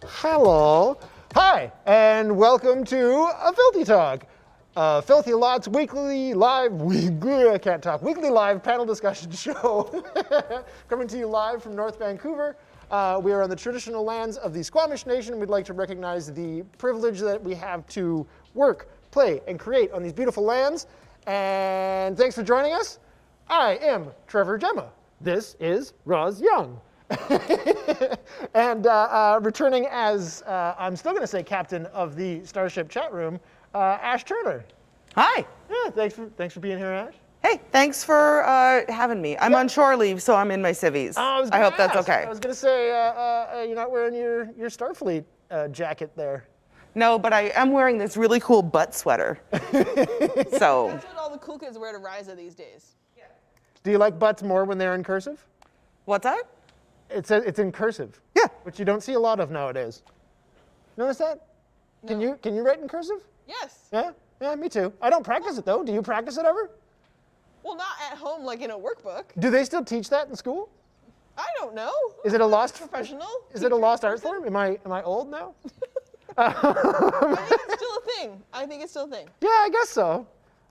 Hello. Hi, and welcome to a Filthy Talk. Filthy Lots weekly live panel discussion show. Coming to you live from North Vancouver. We are on the traditional lands of the Squamish Nation. We'd like to recognize the privilege that we have to work, play, and create on these beautiful lands. And thanks for joining us. I am Trevor Gemma. This is Roz Young. And returning as, I'm still going to say captain of the Starship Chatroom, Ash Turner. Hi. Yeah, thanks for being here, Ash. Hey, thanks for having me. I'm on shore leave, so I'm in my civvies. I hope that's okay. I was going to say, you're not wearing your Starfleet jacket there. No, but I am wearing this really cool butt sweater. So. That's what all the cool kids wear to Ryza these days. Yeah. Do you like butts more when they're in cursive? What's that? It's in cursive. Yeah. Which you don't see a lot of nowadays. Notice that? No. Can you write in cursive? Yes. Yeah? Yeah, me too. I don't practice it though. Do you practice it ever? Well, not at home like in a workbook. Do they still teach that in school? I don't know. Is it a lost Professional? Is it a lost art form? Am I old now? I think it's still a thing. Yeah, I guess so.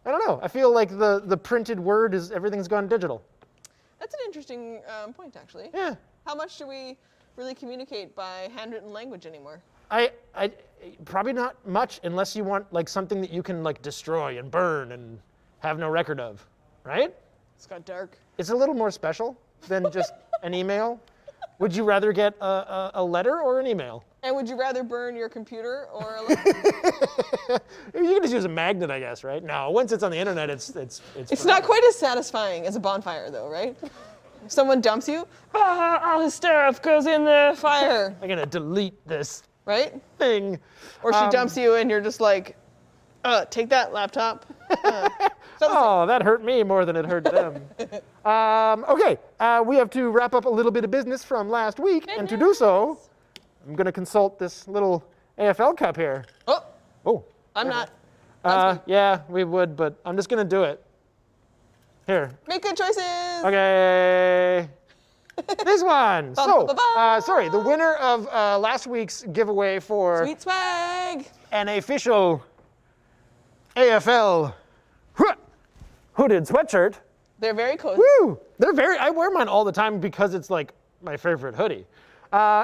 I don't know. I feel like the printed word everything's gone digital. That's an interesting point, actually. Yeah. How much do we really communicate by handwritten language anymore? I probably not much unless you want like something that you can like destroy and burn and have no record of, right? It's got dark. It's a little more special than just an email. Would you rather get a letter or an email? And would you rather burn your computer or a letter? You can just use a magnet, I guess, right? No, once it's on the internet, it's not quite as satisfying as a bonfire, though, right? If someone dumps you, all his stuff goes in the fire. I'm gonna delete this Right? thing. Or she dumps you and you're just like, take that laptop. Oh, that hurt me more than it hurt them. Okay, we have to wrap up a little bit of business from last week, and to do so, I'm gonna consult this little AFL cup here. Oh. I'm not. Yeah, we would, but I'm just gonna do it. Here. Make good choices. Okay. This one. So, Ba-ba-ba. sorry, the winner of last week's giveaway for Sweet swag. an official AFL hooded sweatshirt. They're very cozy. Woo! I wear mine all the time because it's like my favorite hoodie.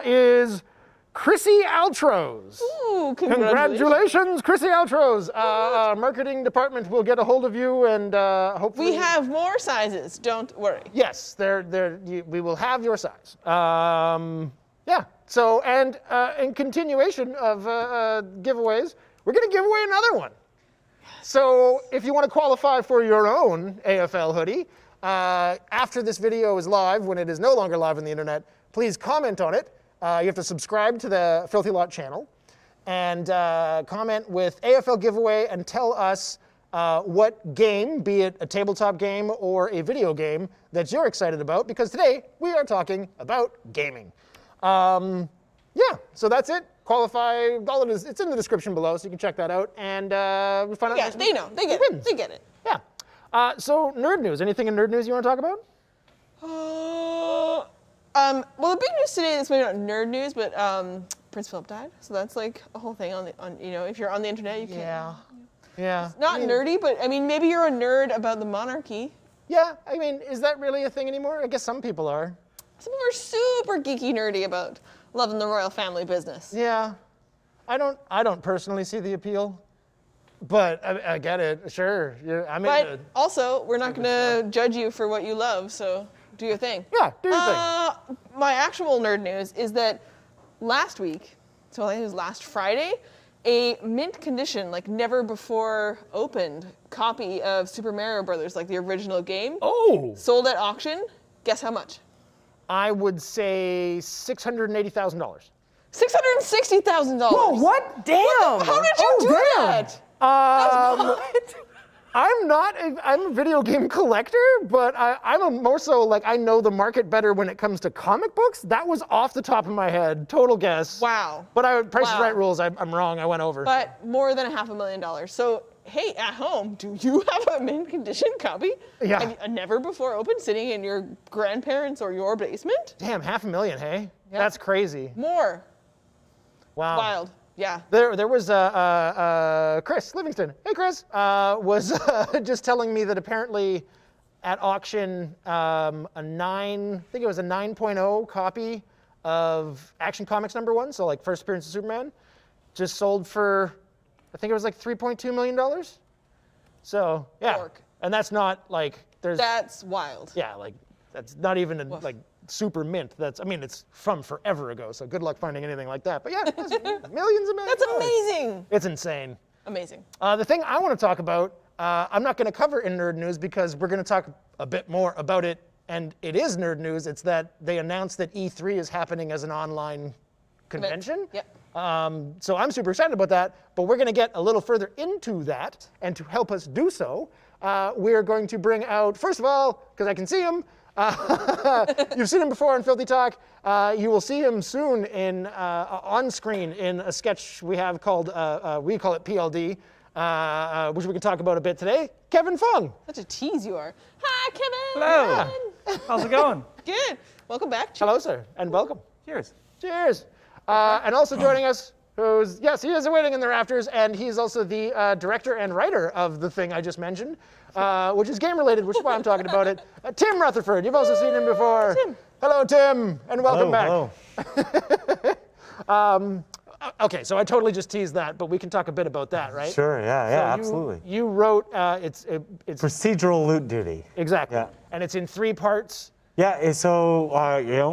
Is Chrissy Altros. Ooh, Congratulations, Chrissy Altros. Our marketing department will get a hold of you and hopefully. We have more sizes, don't worry. Yes, we will have your size. Yeah, so, and in continuation of giveaways, we're gonna give away another one. So if you want to qualify for your own AFL hoodie, after this video is live, when it is no longer live on the internet, please comment on it. You have to subscribe to the Filthy Lot channel and comment with AFL Giveaway and tell us what game, be it a tabletop game or a video game, that you're excited about, because today we are talking about gaming. Yeah, so that's it. Qualify, all it is, it's in the description below, so you can check that out. And we find out. Yeah, they know. They get it. They get it. Yeah. So nerd news. Anything in nerd news you want to talk about? Well, the big news today is maybe not nerd news, but Prince Philip died. So that's like a whole thing on if you're on the internet, you can't. Yeah. It's not nerdy, but I mean, maybe you're a nerd about the monarchy. Yeah, I mean, is that really a thing anymore? I guess some people are. Some people are super geeky nerdy about loving the royal family business. Yeah. I don't personally see the appeal, but I get it. Sure. But also, we're not going to judge you for what you love, so do your thing. Yeah, do your thing. My actual nerd news is that last week, so I think it was last Friday, a mint condition, like never before opened, copy of Super Mario Brothers, like the original game, sold at auction. Guess how much? I would say $680,000. $660,000. Whoa, what? Damn. How did you do that? What? I'm a video game collector, but I'm more so like I know the market better when it comes to comic books. That was off the top of my head, total guess. Wow. But Price is Wow. Right rules. I'm wrong. I went over. But more than $500,000. So, hey, at home, do you have a mint condition copy? Yeah. Have you, never before opened, sitting in your grandparents' or your basement? Damn, $500,000, hey? Yep. That's crazy. More. Wow. Wild. Yeah. There was Chris Livingston. Hey, Chris. Was just telling me that apparently at auction, I think it was a 9.0 copy of Action Comics #1, so like first appearance of Superman, just sold for, I think it was like $3.2 million. So yeah, Dork. and that's not like That's wild. yeah, like that's not even like super mint. It's from forever ago. So good luck finding anything like that. But yeah, that's millions of millions. That's amazing. It's insane. Amazing. The thing I want to talk about, I'm not going to cover in Nerd News because we're going to talk a bit more about it, and it is Nerd News. It's that they announced that E3 is happening as an online convention. Yep. So I'm super excited about that, but we're going to get a little further into that, and to help us do so, we're going to bring out, first of all, because I can see him, you've seen him before on Filthy Talk. You will see him soon on screen in a sketch we have called, we call it PLD, which we can talk about a bit today. Kevin Phung. Such a tease you are. Hi, Kevin. Hello. How's it going? Good. Welcome back. Hello, sir, and welcome. Cheers. Cheers. And also joining us, yes, he is waiting in the rafters, and he's also the director and writer of the thing I just mentioned, which is game-related, which is why I'm talking about it. Tim Rutherford, you've also seen him before. Tim. Hello, Tim, and welcome back. Hello. Okay, so I totally just teased that, but we can talk a bit about that, right? Sure, yeah, So absolutely. You wrote, it's Procedural loot duty. exactly, Yeah. and it's in 3 parts. Yeah, so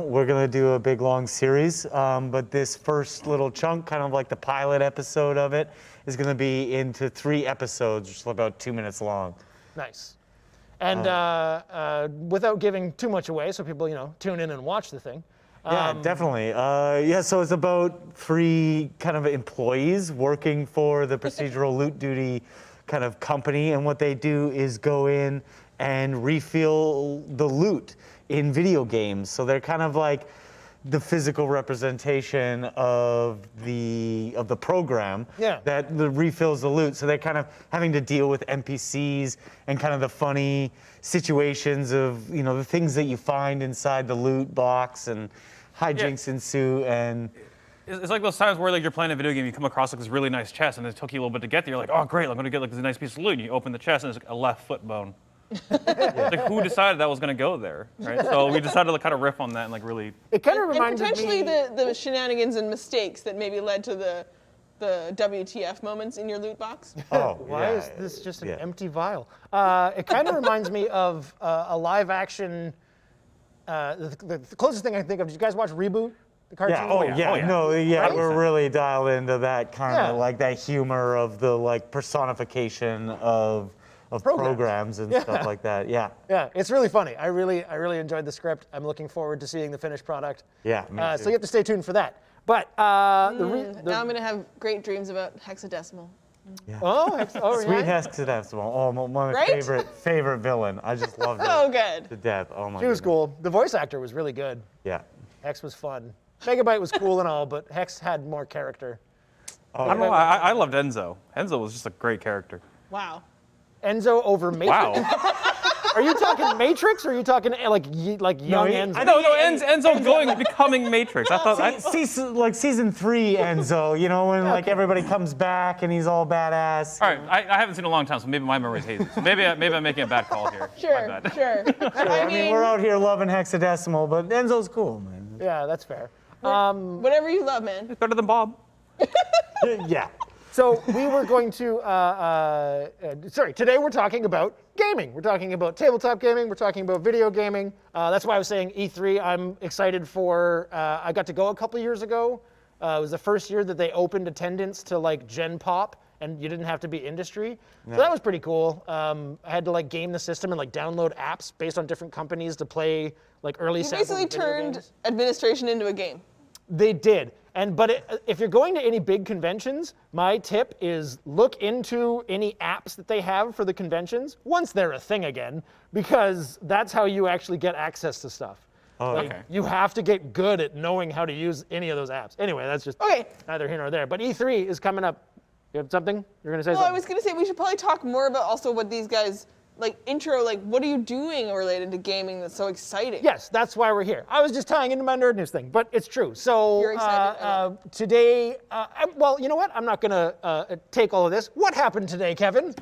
we're gonna do a big long series, but this first little chunk, kind of like the pilot episode of it, is gonna be into 3 episodes, just about 2 minutes long. Nice. And without giving too much away, so people, tune in and watch the thing. Yeah, definitely. So it's about 3 kind of employees working for the procedural loot duty kind of company, and what they do is go in and refill the loot in video games. So they're kind of like the physical representation of the program that refills the loot. So they're kind of having to deal with NPCs and kind of the funny situations of the things that you find inside the loot box, and hijinks ensue. And it's like those times where like you're playing a video game, you come across like this really nice chest, and it took you a little bit to get there. You're like, oh great, I'm gonna get like this nice piece of loot. And you open the chest, and it's like a left foot bone. Like who decided that was gonna go there, right? So we decided to kind of riff on that and like really. It kind of And reminds potentially me. the shenanigans and mistakes that maybe led to the WTF moments in your loot box. Why is this just an empty vial? It kind of reminds me of a live action. The closest thing I can think of. Did you guys watch Reboot? The cartoon? Yeah. Right? We're really dialed into that kind of Yeah. like that humor of the like personification of programs and stuff like that. Yeah. Yeah, it's really funny. I really enjoyed the script. I'm looking forward to seeing the finished product. Yeah, me So too. you have to stay tuned for that. But Now I'm gonna have great dreams about hexadecimal. Yeah. yeah. Sweet Hexadecimal. Oh, my Right? favorite villain. I just loved her Oh, good. to death. Oh my. She was goodness. cool. The voice actor was really good. Yeah. Hex was fun. Megabyte was cool and all, but Hex had more character. I don't know. I loved Enzo. Enzo was just a great character. Wow. Enzo over Matrix. Wow. Are you talking Matrix or are you talking like young Enzo? No, Enzo becoming Matrix. I thought. Like season 3 Enzo, when like everybody comes back and he's all badass. All right, I haven't seen it in a long time, so maybe my memory's hazy. So maybe I'm making a bad call here. Sure. My bad. Sure. I mean, we're out here loving Hexadecimal, but Enzo's cool, man. Yeah, that's fair. Whatever you love, man. Better than Bob. Yeah. So we were going to, today we're talking about gaming. We're talking about tabletop gaming. We're talking about video gaming. That's why I was saying E3, I'm excited for, I got to go a couple years ago. It was the first year that they opened attendance to like Gen Pop, and you didn't have to be industry. So that was pretty cool. I had to like game the system and like download apps based on different companies to play like early You samples basically of video turned games. administration into a game. They did. But if you're going to any big conventions, my tip is look into any apps that they have for the conventions once they're a thing again, because that's how you actually get access to stuff. Oh, Like, okay. you have to get good at knowing how to use any of those apps. Anyway, that's just neither here nor there. But E3 is coming up. You have something? You're going to say Well, I something? was going to say we should probably talk more about also what these guys, like intro, like what are you doing related to gaming that's so exciting? Yes, that's why we're here. I was just tying into my nerd news thing, but it's true. So You're excited, today, well, you know what? I'm not going to take all of this. What happened today, Kevin?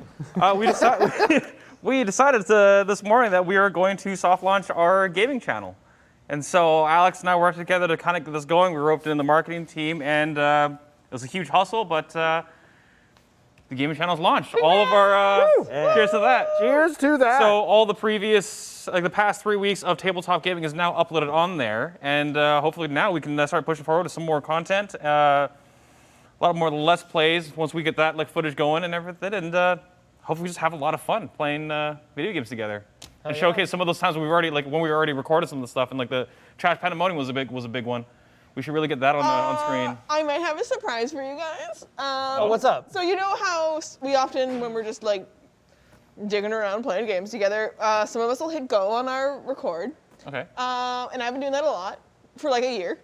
We decided this morning that we are going to soft launch our gaming channel. And so Alex and I worked together to kind of get this going. We roped in the marketing team, and it was a huge hustle, but the gaming channel's launched. All of our, cheers to that. Cheers to that. So all the previous, like the past 3 weeks of tabletop gaming is now uploaded on there, and hopefully now we can start pushing forward to some more content, a lot more Let's Plays once we get that like footage going and everything, and hopefully we just have a lot of fun playing video games together. And showcase some of those times we've already, like when we already recorded some of the stuff, and like the Trash Pandemonium was a big one. We should really get that on screen. I might have a surprise for you guys. What's up? So you know how we often, when we're just like digging around playing games together, some of us will hit go on our record. Okay. And I've been doing that a lot for like a year.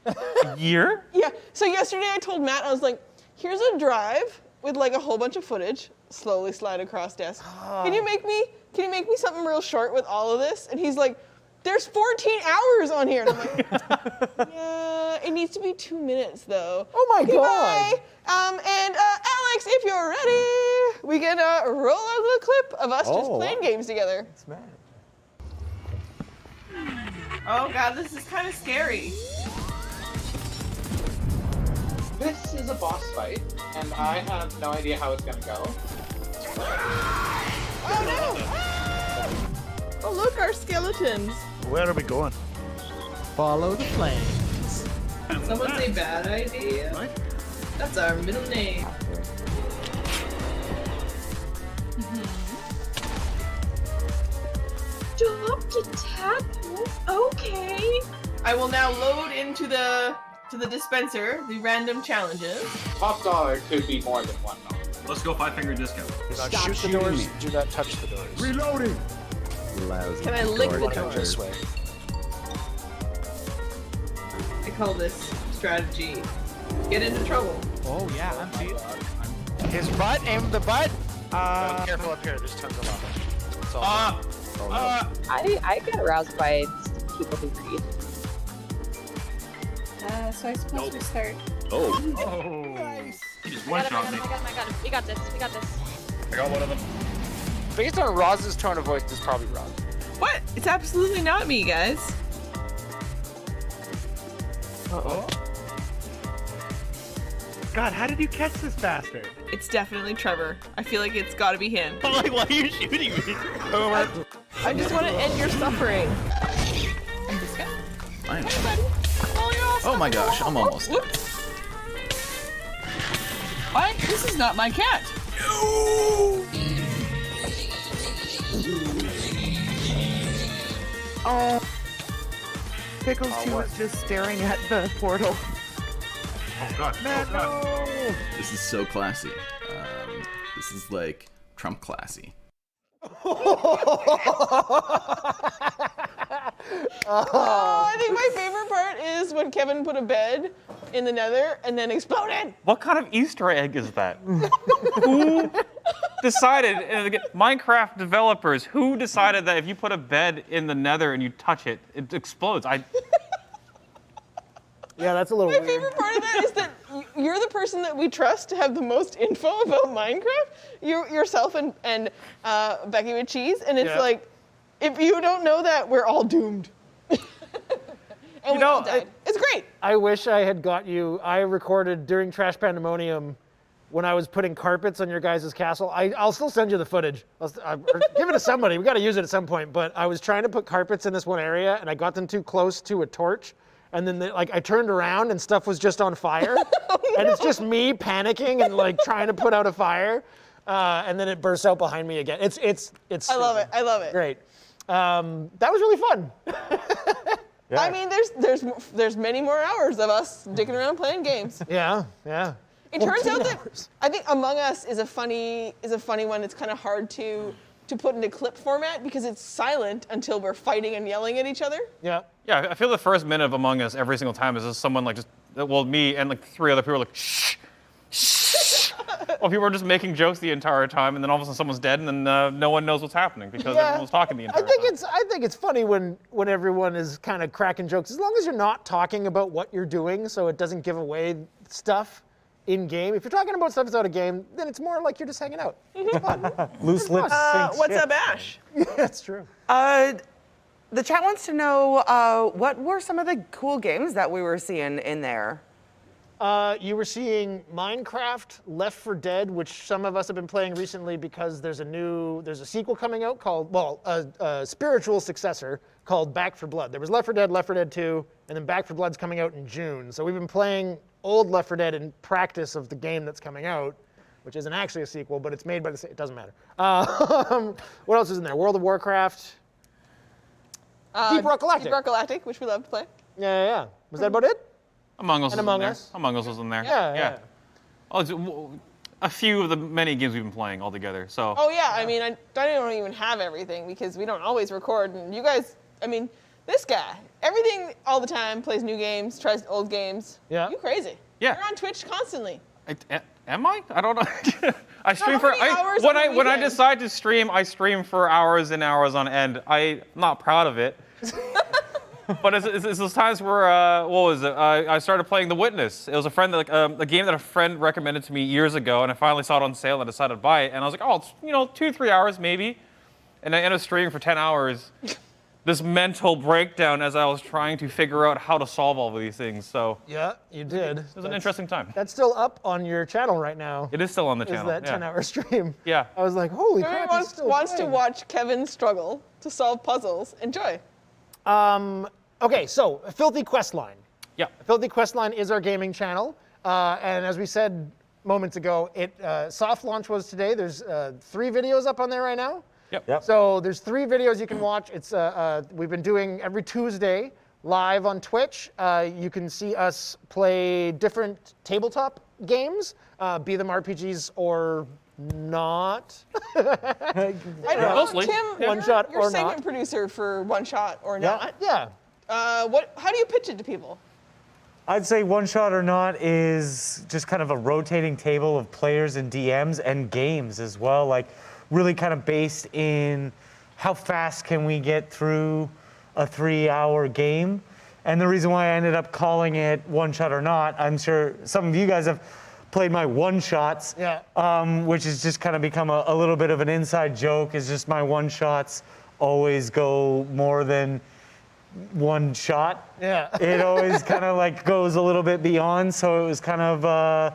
A year? Yeah. So yesterday I told Matt, I was like, here's a drive with like a whole bunch of footage, slowly slide across desk. Can you make me something real short with all of this? And he's like, there's 14 hours on here. And I'm like, yeah, it needs to be 2 minutes though. Oh my Okay, God. bye. And Alex, if you're ready, we can roll out a clip of us just playing games together. Oh god, this is kind of scary. This is a boss fight, and I have no idea how it's gonna go. Oh no! Oh look, our skeletons. Where are we going? Follow the flames. Someone say bad idea. What? That's our middle name. Drop to tadpole? Okay. I will now load into the dispenser the random challenges. Top dollar could be more than $1. Let's go 5-finger discount. Do not Stop shoot the doors. me. Do not touch the doors. Reloading. Lousy Can I lick the door door? This way. I call this strategy. Get into trouble. Oh yeah, I'm seeing. His butt, aim the butt. Careful up here. There's tons of lava. It's all I get aroused by people who read. So I suppose we start. Oh. Nice. He just one-shot me. I got it. We got this. I got one of them. Based on Roz's tone of voice, this is probably Roz. What? It's absolutely not me, guys. Uh-oh. God, how did you catch this bastard? It's definitely Trevor. I feel like it's gotta be him. Like, why are you shooting me? I just want to end your suffering. I'm just gonna. Fine. Oh, you're awesome. Oh my gosh, I'm almost dead. Whoops. What? This is not my cat. Oh. Pickles, she was just staring at the portal. Oh God. Man, no. This is so classy. This is like Trump classy. I think my favorite part is when Kevin put a bed in the nether and then exploded. What kind of Easter egg is that? Who decided, and again, Minecraft developers, who decided that if you put a bed in the nether and you touch it, it explodes? Yeah, that's a little My weird. favorite part of that is that you're the person that we trust to have the most info about Minecraft. Yourself and Becky with cheese, and it's Yeah. like, if you don't know that, we're all doomed. And we all died. It's great. I wish I had got you. I recorded during Trash Pandemonium when I was putting carpets on your guys' castle. I'll still send you the footage. Or give it to somebody. We got to use it at some point. But I was trying to put carpets in this one area, and I got them too close to a torch. And then I turned around, and stuff was just on fire. And it's just me panicking and like trying to put out a fire. And then it bursts out behind me again. It's I love it. I love it. great. That was really fun. Yeah. I mean, there's many more hours of us dicking around playing games. Yeah. It turns out 14 that hours. I think Among Us is a funny one. It's kind of hard to put into clip format because it's silent until we're fighting and yelling at each other. Yeah. Yeah, I feel the first minute of Among Us every single time is just someone like me and like 3 other people are like, shh, shh. Well, people are just making jokes the entire time, and then all of a sudden someone's dead, and then no one knows what's happening because everyone was talking the entire time. I think it's funny when everyone is kind of cracking jokes, as long as you're not talking about what you're doing, so it doesn't give away stuff in game. If you're talking about stuff that's out of game, then it's more like you're just hanging out. It's fun. Loose lips. What's up, Ash? That's true. The chat wants to know what were some of the cool games that we were seeing in there. You were seeing Minecraft, Left 4 Dead, which some of us have been playing recently because there's a sequel coming out called, a spiritual successor called Back 4 Blood. There was Left 4 Dead, Left 4 Dead 2, and then Back 4 Blood's coming out in June. So we've been playing old Left 4 Dead in practice of the game that's coming out, which isn't actually a sequel, but it's made by the same, it doesn't matter. What else is in there? World of Warcraft. Deep Rock Galactic. Deep Rock Galactic, which we love to play. Yeah. Was that about it? Among Us And was Among in there. Us. Among Us was in there. Yeah. Oh, a few of the many games we've been playing all together. So. Oh yeah, I mean, I don't even have everything because we don't always record, and you guys, I mean, this guy, everything all the time, plays new games, tries old games. Yeah. You crazy. Yeah. You're on Twitch constantly. Am I? I don't know. I stream how many hours when on the when I weekend? decide to stream, I stream for hours and hours on end. I'm not proud of it. But it's those times where what was it? I started playing The Witness. It was a game that a friend recommended to me years ago, and I finally saw it on sale and I decided to buy it. And I was like, oh, it's 2-3 hours maybe, and I ended up streaming for 10 hours. This mental breakdown as I was trying to figure out how to solve all of these things. So Yeah, you did. it was an interesting time. That's still up on your channel right now. It is still on the channel. Is that 10-hour stream? Yeah. I was like, holy Everyone crap, he's still wants to playing. watch Kevin struggle to solve puzzles. Enjoy. Okay, so Filthy Questline. Yeah. Filthy Questline is our gaming channel, and as we said moments ago, soft launch was today. There's 3 videos up on there right now. Yep. So there's 3 videos you can watch. It's we've been doing every Tuesday live on Twitch. You can see us play different tabletop games, be them RPGs or not. I don't know, Mostly. Tim. One shot you're or segment not. producer for One Shot or Not. Yeah. How do you pitch it to people? I'd say One Shot or Not is just kind of a rotating table of players and DMs and games as well, like really kind of based in how fast can we get through a 3-hour game. And the reason why I ended up calling it One Shot or Not, I'm sure some of you guys have played my one-shots, which has just kind of become a little bit of an inside joke, is just my one-shots always go more than one shot. Yeah. It always kind of like goes a little bit beyond, so it was kind of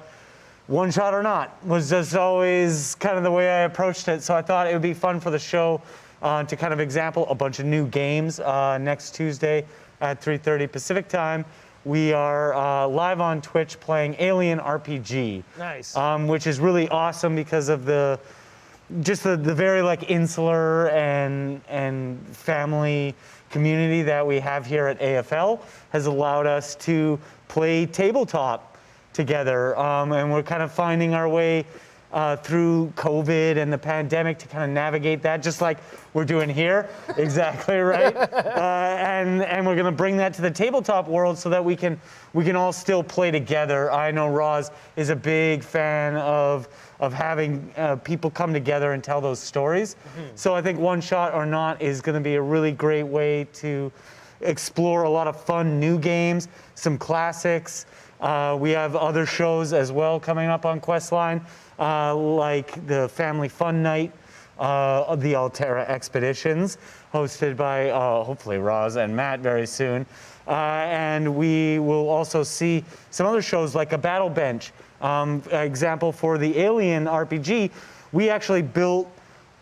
One Shot or Not was just always kind of the way I approached it. So I thought it would be fun for the show to kind of example a bunch of new games next Tuesday at 3:30 Pacific time. We are live on Twitch playing Alien RPG. Nice. Which is really awesome because of the very like insular and family community that we have here at AFL has allowed us to play tabletop together. And we're kind of finding our way through COVID and the pandemic to kind of navigate that, just like we're doing here. Exactly right. And we're gonna bring that to the tabletop world so that we can all still play together. I know Roz is a big fan of having people come together and tell those stories. So I think One Shot or Not is gonna be a really great way to explore a lot of fun new games, some classics. We have other shows as well coming up on Questline, like the Family Fun Night, the Altera Expeditions, hosted by hopefully Roz and Matt very soon. And we will also see some other shows like a Battle Bench. Example for the Alien RPG, we actually built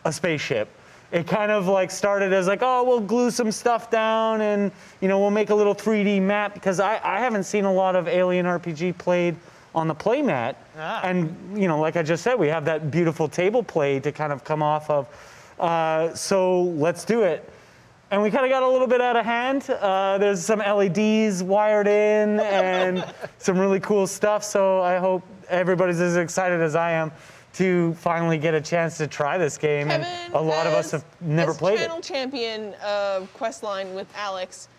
a spaceship. It kind of like started as like, oh, we'll glue some stuff down and we'll make a little 3D map, because I haven't seen a lot of Alien RPG played on the playmat. And like I just said, we have that beautiful table play to kind of come off of. So let's do it. and we kind of got a little bit out of hand. There's some LEDs wired in and some really cool stuff. So I hope everybody's as excited as I am to finally get a chance to try this game. Kevin, and a lot of us have never played channel champion of Questline with Alex.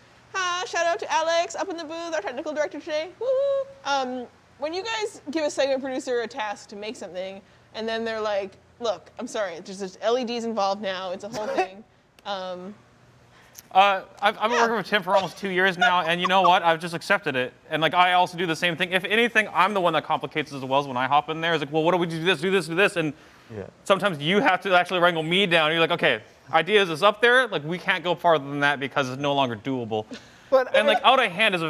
Shout out to Alex up in the booth, our technical director today. Woo! When you guys give a segment producer a task to make something, and then they're like, "Look, I'm sorry, there's just LEDs involved now. It's a whole thing." I've been working with Tim for almost 2 years now, and you know what? I've just accepted it. And like, I also do the same thing. If anything, I'm the one that complicates it as well. When I hop in there, it's like, well, what do we do? This, do this, do this, and sometimes you have to actually wrangle me down. You're like, okay, ideas is up there. Like, we can't go farther than that because it's no longer doable. And like, out of hand is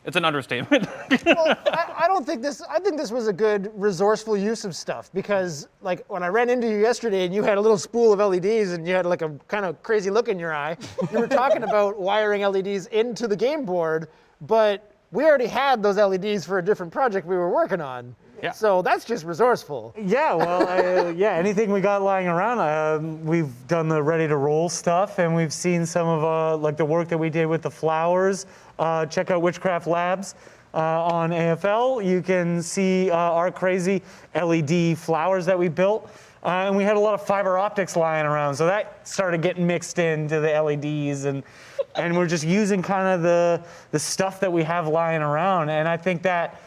it's an understatement. Well, I don't think this. I think this was a good resourceful use of stuff because, like, when I ran into you yesterday and you had a little spool of LEDs and you had like a kind of crazy look in your eye, you were talking about wiring LEDs into the game board, but we already had those LEDs for a different project we were working on. Yeah. So that's just resourceful. Yeah, well, anything we got lying around, we've done the ready to roll stuff, and we've seen some of like the work that we did with the flowers. Check out Witchcraft Labs on AFL. You can see our crazy LED flowers that we built. And we had a lot of fiber optics lying around, so that started getting mixed into the LEDs, and we're just using kind of the stuff that we have lying around, and I think that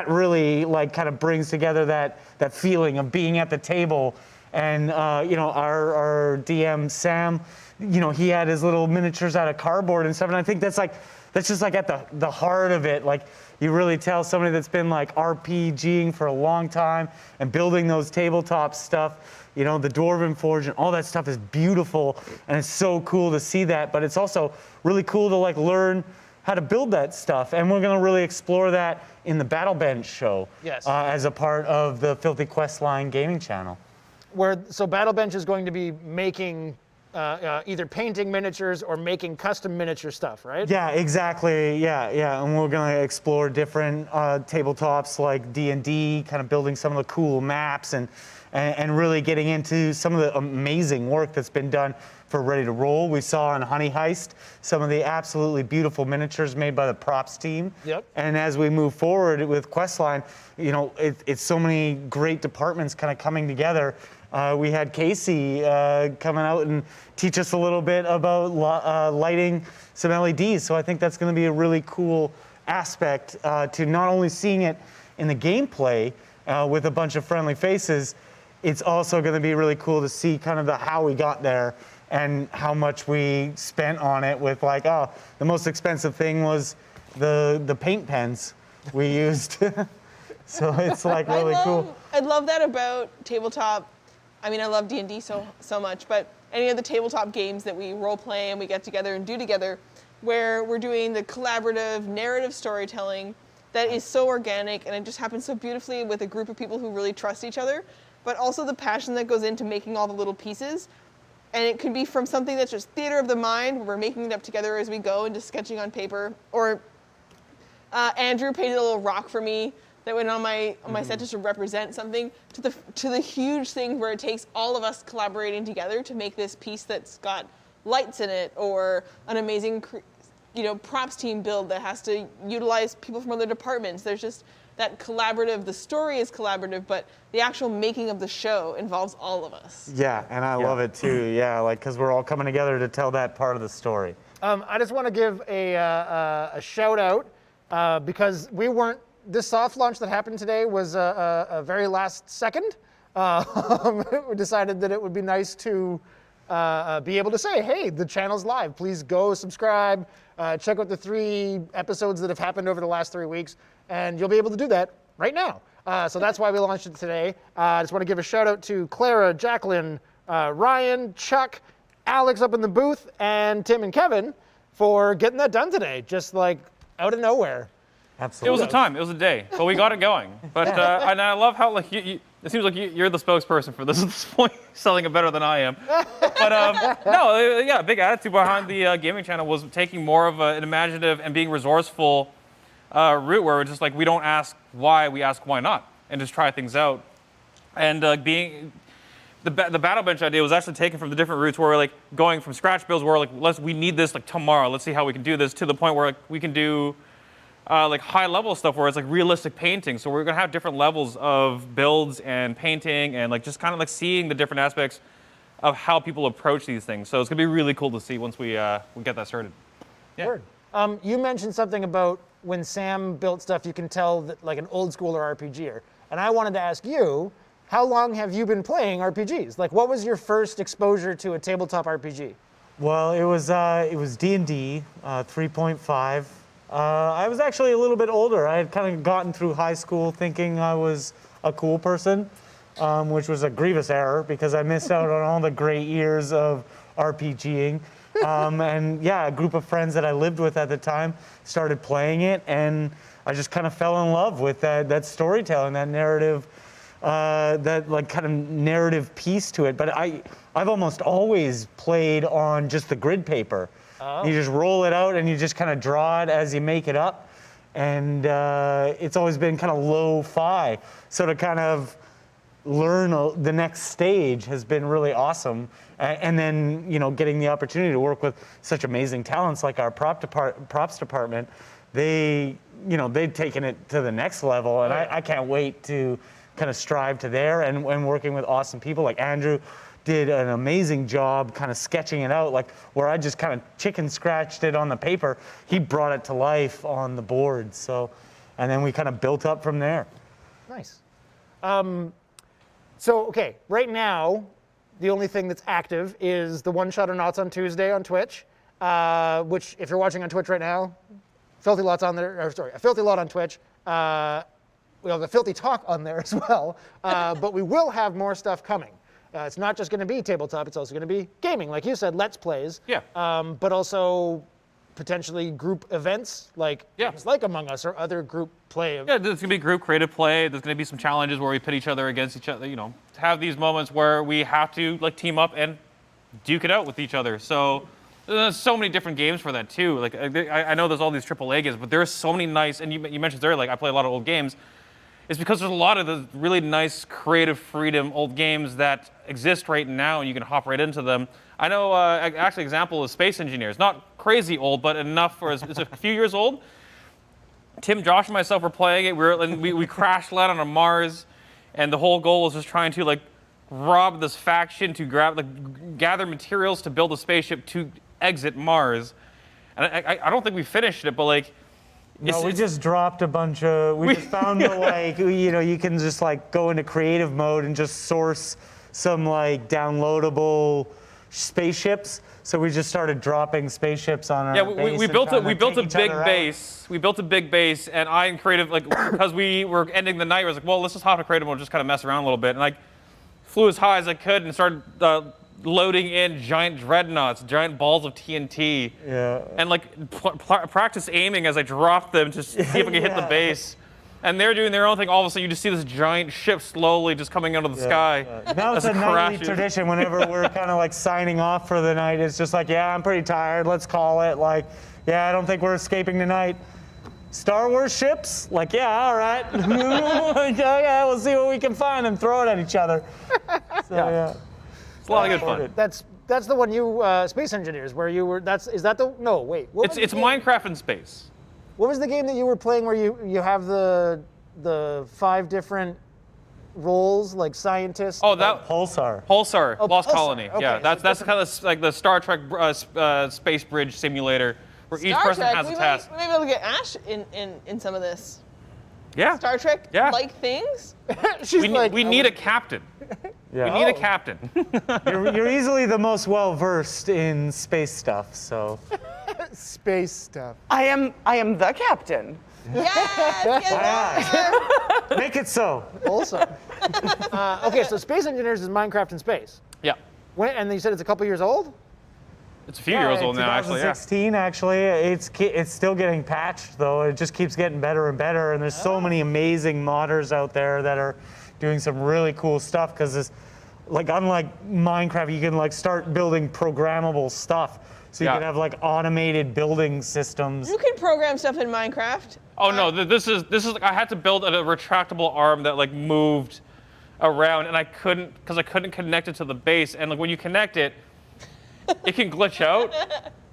really like kind of brings together that feeling of being at the table. And our DM Sam, he had his little miniatures out of cardboard and stuff, and I think that's just like at the heart of it. Like, you really tell somebody that's been like RPGing for a long time and building those tabletop stuff, the Dwarven Forge and all that stuff is beautiful, and it's so cool to see that, but it's also really cool to like learn how to build that stuff, and we're going to really explore that in the Battle Bench show. Yes. As a part of the Filthy Questline gaming channel. So Battle Bench is going to be making either painting miniatures or making custom miniature stuff, right? Yeah, exactly. Yeah, and we're going to explore different tabletops like D&D, kind of building some of the cool maps and really getting into some of the amazing work that's been done for Ready to Roll. We saw on Honey Heist some of the absolutely beautiful miniatures made by the props team. Yep. And as we move forward with Questline, it's so many great departments kind of coming together. We had Casey coming out and teach us a little bit about lighting some LEDs. So I think that's going to be a really cool aspect to not only seeing it in the gameplay with a bunch of friendly faces, it's also going to be really cool to see kind of how we got there and how much we spent on it with like, the most expensive thing was the paint pens we used. So it's like really cool. I love that about tabletop. I mean, I love D&D so much, but any of the tabletop games that we role play and we get together and do together, where we're doing the collaborative narrative storytelling that is so organic, and it just happens so beautifully with a group of people who really trust each other, but also the passion that goes into making all the little pieces. And it could be from something that's just theater of the mind, where we're making it up together as we go and just sketching on paper. Or Andrew painted a little rock for me that went on my set just to represent something, to the huge thing where it takes all of us collaborating together to make this piece that's got lights in it, or an amazing props team build that has to utilize people from other departments. There's just that collaborative, the story is collaborative, but the actual making of the show involves all of us. Yeah, and I love it too. Yeah, like, because we're all coming together to tell that part of the story. I just want to give a shout out because this soft launch that happened today was a very last second. We decided that it would be nice to be able to say, hey, the channel's live. Please go subscribe, check out the 3 episodes that have happened over the last 3 weeks, and you'll be able to do that right now. So that's why we launched it today. I just want to give a shout out to Clara, Jacqueline, Ryan, Chuck, Alex up in the booth, and Tim and Kevin for getting that done today, just like out of nowhere. Absolutely. It was a time, it was a day, but we got it going. But and I love how like it seems like you're the spokesperson for this at this point, selling it better than I am. But big attitude behind the gaming channel was taking more of an imaginative and being resourceful route, where it's just like we don't ask why, we ask why not, and just try things out, and being the battle bench idea was actually taken from the different routes where we're like going from scratch builds where like we need this like tomorrow. Let's see how we can do this to the point where like, we can do like high level stuff where it's like realistic painting. So we're gonna have different levels of builds and painting and like just kind of like seeing the different aspects of how people approach these things. So it's gonna be really cool to see once we get that started. Yeah. Word. You mentioned something about when Sam built stuff, you can tell that like an old schooler RPGer. And I wanted to ask you, how long have you been playing RPGs? Like, what was your first exposure to a tabletop RPG? Well, it was D&D 3.5. I was actually a little bit older. I had kind of gotten through high school thinking I was a cool person, which was a grievous error because I missed out on all the great years of RPGing. And yeah, a group of friends that I lived with at the time started playing it, and I just kind of fell in love with that storytelling, that narrative, that like kind of narrative piece to it. But I've almost always played on just the grid paper. Oh. You just roll it out and you just kind of draw it as you make it up. And it's always been kind of lo-fi. So to kind of learn the next stage has been really awesome. And then, you know, getting the opportunity to work with such amazing talents like our props department, they've taken it to the next level. And I can't wait to kind of strive to there, and working with awesome people like Andrew did an amazing job kind of sketching it out, like where I just kind of chicken scratched it on the paper. He brought it to life on the board. So, and then we kind of built up from there. Nice. So, okay, right now, the only thing that's active is the One Shot or Knots on Tuesday on Twitch, which if you're watching on Twitch right now, Filthy Lot's on there, or sorry, a Filthy Lot on Twitch. We have a Filthy Talk on there as well, but we will have more stuff coming. It's not just going to be tabletop, it's also going to be gaming, like you said, Let's Plays. Yeah. But also potentially group events like things like Among Us or other group play. Yeah, there's going to be group creative play. There's going to be some challenges where we pit each other against each other, you know, to have these moments where we have to like team up and duke it out with each other. So there's so many different games for that too. Like I know there's all these AAA games, but there's so many nice, and you mentioned earlier, like I play a lot of old games. It's because there's a lot of the really nice creative freedom old games that exist right now and you can hop right into them. I know, actually, example is Space Engineers. Not crazy old, but enough for it's a few years old. Tim, Josh, and myself were playing it. We crash land on a Mars, and the whole goal was just trying to like rob this faction to gather materials to build a spaceship to exit Mars. And I don't think we finished it, but like. No, we just dropped a bunch of, we just found like, you know, you can just like go into creative mode and just source some like downloadable spaceships. So we just started dropping spaceships on our base. We built a big base. We built a big base, and I in creative, like, because we were ending the night, I was like, well, let's just hop to creative mode, just kind of mess around a little bit. And like, flew as high as I could and started loading in giant dreadnoughts, giant balls of TNT, and like practice aiming as I dropped them to see if I could hit the base. And they're doing their own thing. All of a sudden, you just see this giant ship slowly just coming out of the sky. Now it's a nightly tradition. Whenever we're kind of like signing off for the night, it's just like, yeah, I'm pretty tired. Let's call it. Like, yeah, I don't think we're escaping tonight. Star Wars ships? Like, yeah, all right. Yeah, we'll see what we can find and throw it at each other. So, yeah. It's a lot of good fun. That's the one you Space Engineers where you were. Is that the no? Wait. It's Minecraft in space. What was the game that you were playing where you have the 5 different roles like scientists? Oh, that Pulsar. Pulsar, Oh, Lost Pulsar. Colony. Okay, Yeah, that's kind of like the Star Trek space bridge simulator where each person has a task. We may be able to get Ash in some of this. Yeah. Star Trek-like things. We need a captain. Yeah. We need a captain. You're easily the most well-versed in space stuff, so. Space stuff. I am the captain. Yes. Make it so. Also. Okay, so Space Engineers is Minecraft in space. Yeah. And you said it's a couple years old? It's a few years old now, actually. 2016, actually. It's still getting patched, though. It just keeps getting better and better. And there's so many amazing modders out there that are doing some really cool stuff. Because it's like, unlike Minecraft, you can like start building programmable stuff. So you can have like automated building systems. You can program stuff in Minecraft. Oh no, this is I had to build a retractable arm that like moved around, and I couldn't connect it to the base. And like when you connect it, it can glitch out,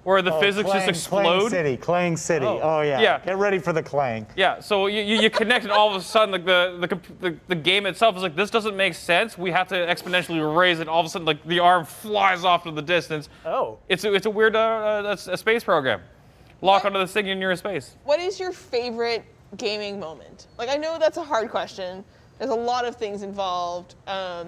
where the physics just explode. Clang City. Oh yeah. Yeah. Get ready for the clang. Yeah. So you connect it, all of a sudden, like the game itself is like, this doesn't make sense. We have to exponentially raise it. All of a sudden, like the arm flies off to the distance. Oh. It's a weird a space program. Lock onto this thing in your space. What is your favorite gaming moment? Like, I know that's a hard question. There's a lot of things involved.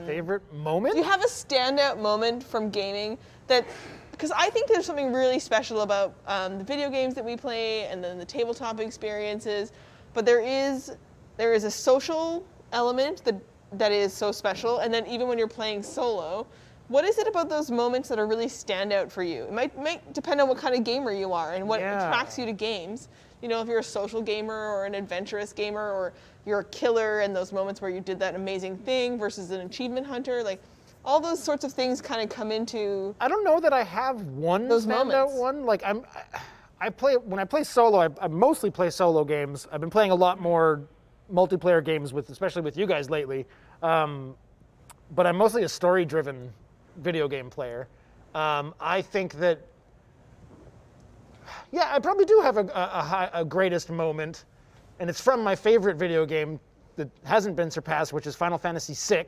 Favorite moment? Do you have a standout moment from gaming that, because I think there's something really special about the video games that we play and then the tabletop experiences, but there is a social element that is so special, and then even when you're playing solo, what is it about those moments that are really stand out for you? It might depend on what kind of gamer you are and what attracts you to games. You know, if you're a social gamer or an adventurous gamer, or you're a killer, and those moments where you did that amazing thing versus an achievement hunter, like all those sorts of things kind of come into. I don't know that I have one those standout moments. one. Like when I play solo, I mostly play solo games. I've been playing a lot more multiplayer games especially with you guys lately. But I'm mostly a story-driven video game player. I think that, I probably do have a greatest moment, and it's from my favorite video game that hasn't been surpassed, which is Final Fantasy VI,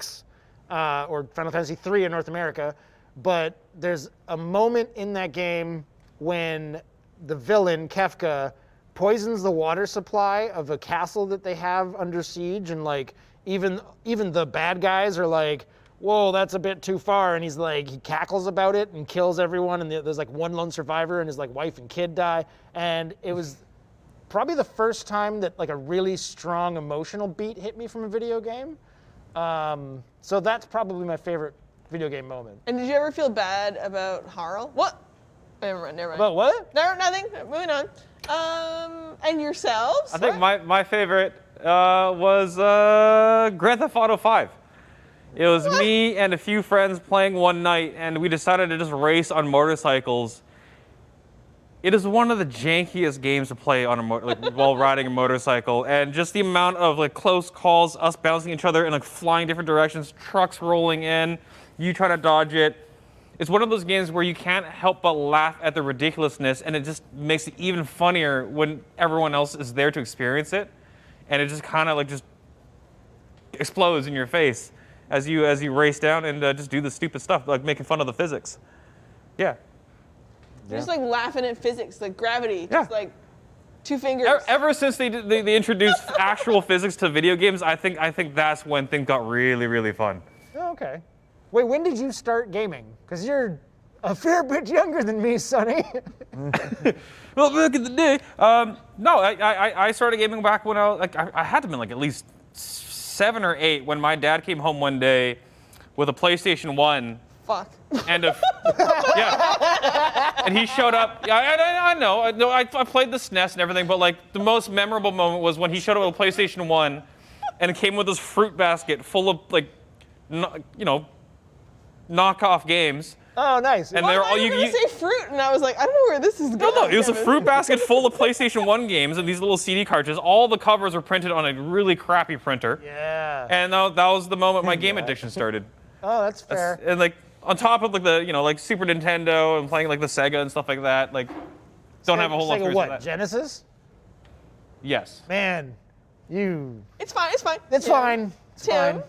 or Final Fantasy III in North America. But there's a moment in that game when the villain, Kefka, poisons the water supply of a castle that they have under siege, and like even the bad guys are like, whoa, that's a bit too far. And he cackles about it and kills everyone. And there's like one lone survivor, and his like wife and kid die. And it was probably the first time that like a really strong emotional beat hit me from a video game. So that's probably my favorite video game moment. And did you ever feel bad about Harl? What? Never mind. About what? No, nothing. Moving on. And yourselves? I think my favorite was Grand Theft Auto 5. It was me and a few friends playing one night, and we decided to just race on motorcycles. It is one of the jankiest games to play on while riding a motorcycle, and just the amount of like close calls, us bouncing each other and like flying different directions, trucks rolling in, you try to dodge it. It's one of those games where you can't help but laugh at the ridiculousness, and it just makes it even funnier when everyone else is there to experience it, and it just kind of like just explodes in your face as you race down and just do the stupid stuff, like making fun of the physics. Yeah. You're just like laughing at physics, like gravity, just like two fingers. Ever since they introduced actual physics to video games, I think that's when things got really, really fun. Oh, okay. Wait, when did you start gaming? Because you're a fair bit younger than me, Sonny. Well, back in the day, no, I started gaming back when I had to been like at least 7 or 8 when my dad came home one day with a PlayStation 1. Fuck. And and he showed up. I know. I played the SNES and everything, but like the most memorable moment was when he showed up with a PlayStation 1, and it came with this fruit basket full of like, knockoff games. Oh, nice. And Well, they're I all was going to say fruit, and I was like, I don't know where this is going. No, it was a fruit basket full of PlayStation 1 games and these little CD cartridges. All the covers were printed on a really crappy printer. Yeah. And that was the moment my game addiction started. Oh, that's fair. And like on top of like the like Super Nintendo and playing like the Sega and stuff like that, like don't have a whole lot of Sega experience what? with that. Genesis? Yes. Man, you. It's fine. It's fine. It's fine. It's fine.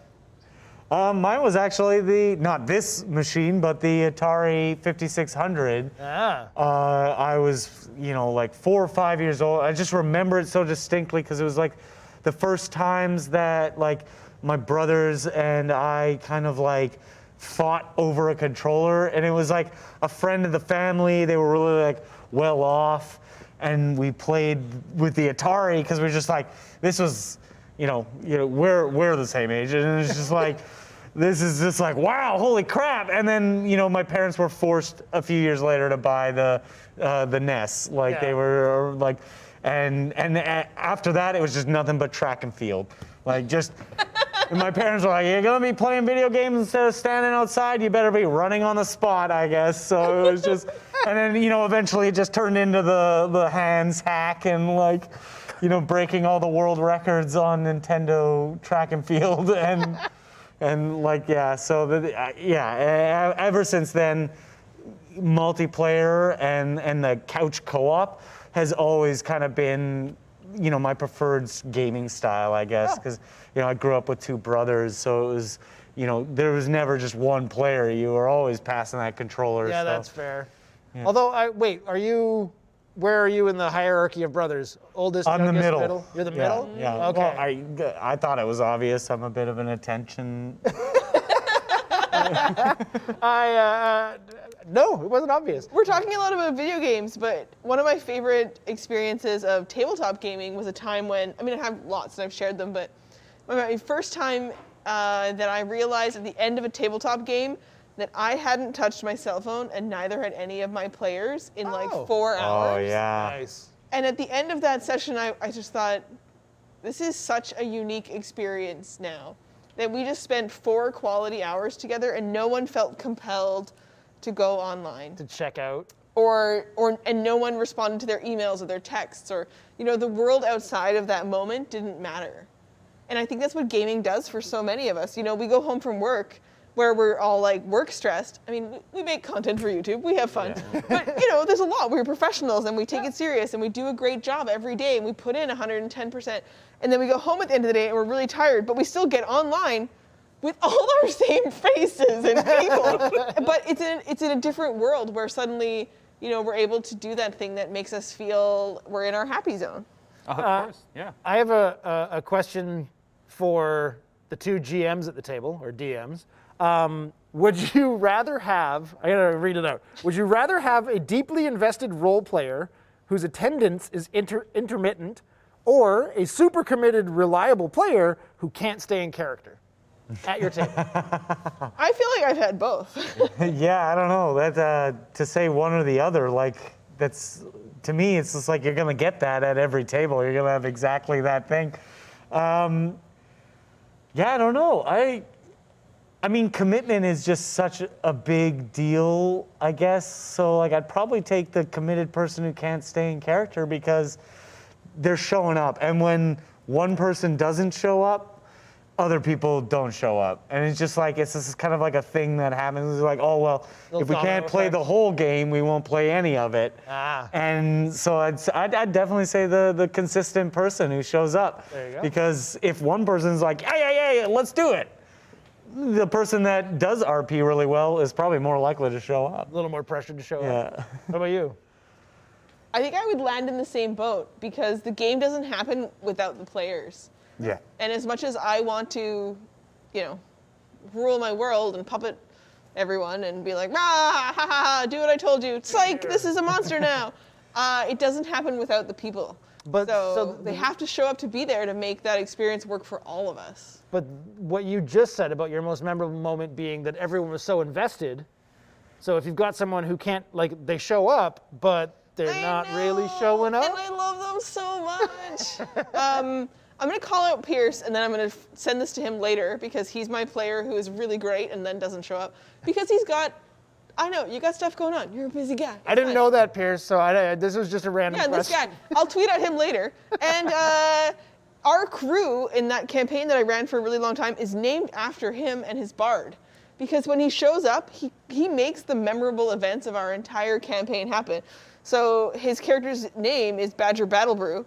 Mine was actually not this machine, but the Atari 5600. I was, like 4 or 5 years old. I just remember it so distinctly because it was like the first times that like my brothers and I kind of like fought over a controller, and it was like a friend of the family. They were really like well off, and we played with the Atari because we were just like, this was, we're the same age, and it's just like. This is just like, wow, holy crap. And then, my parents were forced a few years later to buy the NES. Like they were like, and after that, it was just nothing but track and field. Like just, and my parents were like, you're gonna be playing video games instead of standing outside, you better be running on the spot, I guess. So it was just, and then, eventually it just turned into the hands hack and like, breaking all the world records on Nintendo track and field. And like, yeah, so ever since then, multiplayer and the couch co-op has always kind of been, my preferred gaming style, I guess, because, I grew up with two brothers, so it was, there was never just one player. You were always passing that controller. Yeah, so. that's fair. Yeah. Although, where are you in the hierarchy of brothers? Oldest, I'm youngest, the middle. middle? You're the middle? Yeah. Okay. Well, I thought it was obvious. I'm a bit of an attention. No, it wasn't obvious. We're talking a lot about video games, but one of my favorite experiences of tabletop gaming was a time when, I have lots and I've shared them, but my first time that I realized at the end of a tabletop game that I hadn't touched my cell phone and neither had any of my players in 4 hours. Oh, yeah. Nice. And at the end of that session, I just thought, this is such a unique experience now. That we just spent 4 quality hours together and no one felt compelled to go online. To check out. And no one responded to their emails or their texts or, the world outside of that moment didn't matter. And I think that's what gaming does for so many of us. We go home from work where we're all work stressed. We make content for YouTube, we have fun. Yeah. But there's a lot. We're professionals and we take it serious and we do a great job every day and we put in 110%. And then we go home at the end of the day and we're really tired, but we still get online with all our same faces and people. But it's in a different world where suddenly, we're able to do that thing that makes us feel we're in our happy zone. Of course, yeah. I have a question for the two GMs at the table, or DMs. Would you rather have, I gotta read it out. Would you rather have a deeply invested role player whose attendance is intermittent, or a super committed, reliable player who can't stay in character at your table? I feel like I've had both. Yeah, I don't know. That to say one or the other, that's, to me, it's just like you're gonna get that at every table. You're gonna have exactly that thing. Yeah, I don't know. I mean, commitment is just such a big deal, I guess. So, I'd probably take the committed person who can't stay in character because they're showing up. And when one person doesn't show up, other people don't show up. And it's just it's just kind of like a thing that happens. It's oh, well, if we can't play the whole game, we won't play any of it. And so I'd definitely say the consistent person who shows up. There you go. Because if one person's hey, let's do it, the person that does RP really well is probably more likely to show up. A little more pressure to show up. What about you? I think I would land in the same boat because the game doesn't happen without the players. Yeah. And as much as I want to, rule my world and puppet everyone and be like, rah, ha, ha, ha, do what I told you. It's this is a monster now. It doesn't happen without the people. But so they have to show up to be there to make that experience work for all of us. But what you just said about your most memorable moment being that everyone was so invested. So if you've got someone who can't, they show up, but they're not really showing up. And I love them so much. I'm going to call out Pierce, and then I'm going to send this to him later because he's my player who is really great and then doesn't show up. Because he's got, I know, you got stuff going on. You're a busy guy. I didn't know that, Pierce, so this was just a random question. This guy. I'll tweet at him later. And our crew in that campaign that I ran for a really long time is named after him and his bard. Because when he shows up, he makes the memorable events of our entire campaign happen. So his character's name is Badger Battlebrew.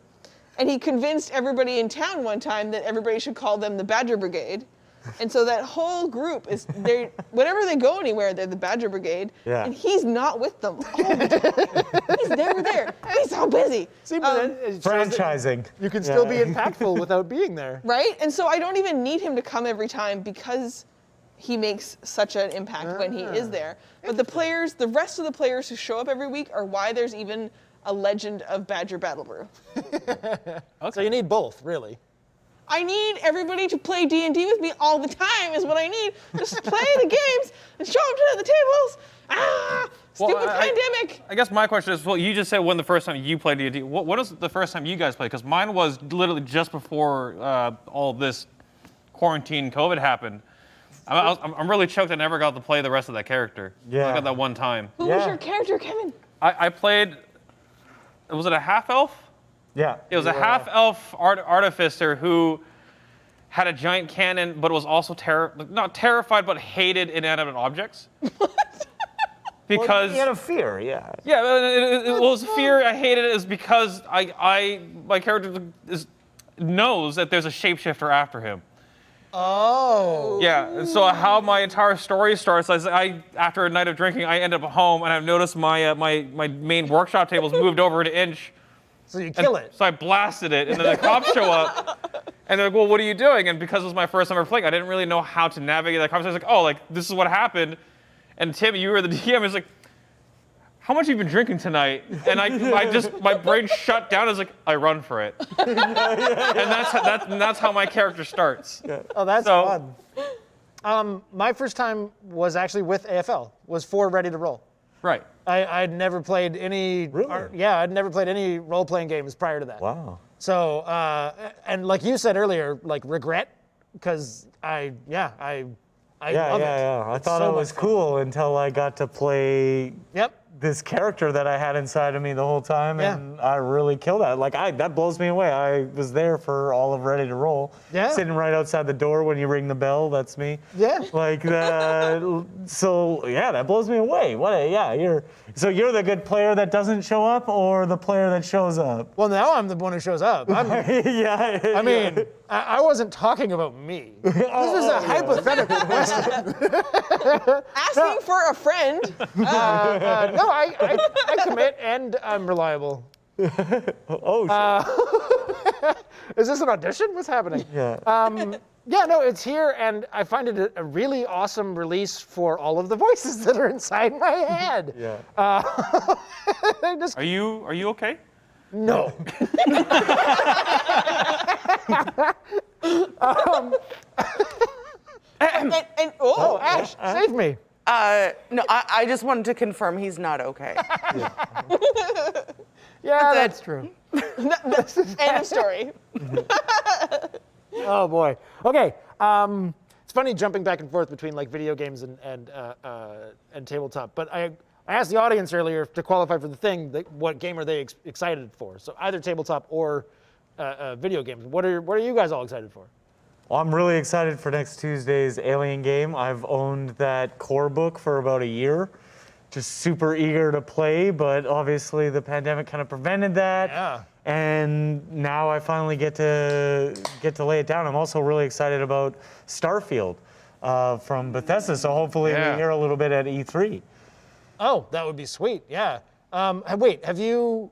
And he convinced everybody in town one time that everybody should call them the Badger Brigade. And so that whole group whenever they go anywhere, they're the Badger Brigade. Yeah. And he's not with them all the time. He's never there. He's so busy. See, but then it shows that Franchising. you can still be impactful without being there. Right? And so I don't even need him to come every time because he makes such an impact when he is there. But the rest of the players who show up every week are why there's even a legend of Badger Battlebrew. So you need both, really. I need everybody to play D&D with me all the time is what I need. Just play the games and show up to the tables. Stupid pandemic. I guess my question is, well, you just said when the first time you played D&D. What was the first time you guys played? Because mine was literally just before all this quarantine COVID happened. I'm really choked I never got to play the rest of that character. Yeah. I got that one time. Who was your character, Kevin? I played, was it a half-elf? Yeah. It was a half-elf artificer who had a giant cannon, but was also not terrified, but hated inanimate objects. Because he had a fear, yeah. Yeah, it was fear. I hated it is because my character knows that there's a shapeshifter after him. Oh. Yeah, and so how my entire story starts, after a night of drinking, I end up home and I've noticed my main workshop table's moved over an inch. So you kill it. So I blasted it, and then the cops show up, and they're like, well, what are you doing? And because it was my first time ever playing, I didn't really know how to navigate that conversation. I was like, oh, like, this is what happened. And Tim, you were the DM, was like, how much have you been drinking tonight? And my brain shut down. I was like, I run for it. And that's how my character starts. Yeah. Oh, that's fun. My first time was actually with AFL, was for Ready to Roll. Right. I'd never played any. Really? I'd never played any role-playing games prior to that. Wow. So, and like you said earlier, like regret, because I love it. I thought so it was much fun. cool until I got to play this character that I had inside of me the whole time, and I really killed that. Like, that blows me away. I was there for all of Ready to Roll. Yeah. Sitting right outside the door when you ring the bell, that's me. Yeah. Like, so, yeah, that blows me away. You're the good player that doesn't show up, or the player that shows up? Well, now I'm the one who shows up. I mean, I wasn't talking about me. This is a hypothetical question. Asking for a friend. No, I commit and I'm reliable. Is this an audition? What's happening? Yeah. No, it's here, and I find it a really awesome release for all of the voices that are inside my head. Yeah. Are you okay? No. Ash, save me. No, I just wanted to confirm he's not okay. Yeah, that's true. End of story. Oh boy. Okay. It's funny jumping back and forth between like video games and tabletop. But I asked the audience earlier to qualify for the thing. What game are they excited for? So either tabletop or video games. What are you guys all excited for? Well, I'm really excited for next Tuesday's Alien game. I've owned that core book for about a year. Just super eager to play, but obviously the pandemic kind of prevented that. Yeah. And now I finally get to lay it down. I'm also really excited about Starfield from Bethesda, so hopefully we hear a little bit at E3. Oh, that would be sweet. Yeah. Wait, you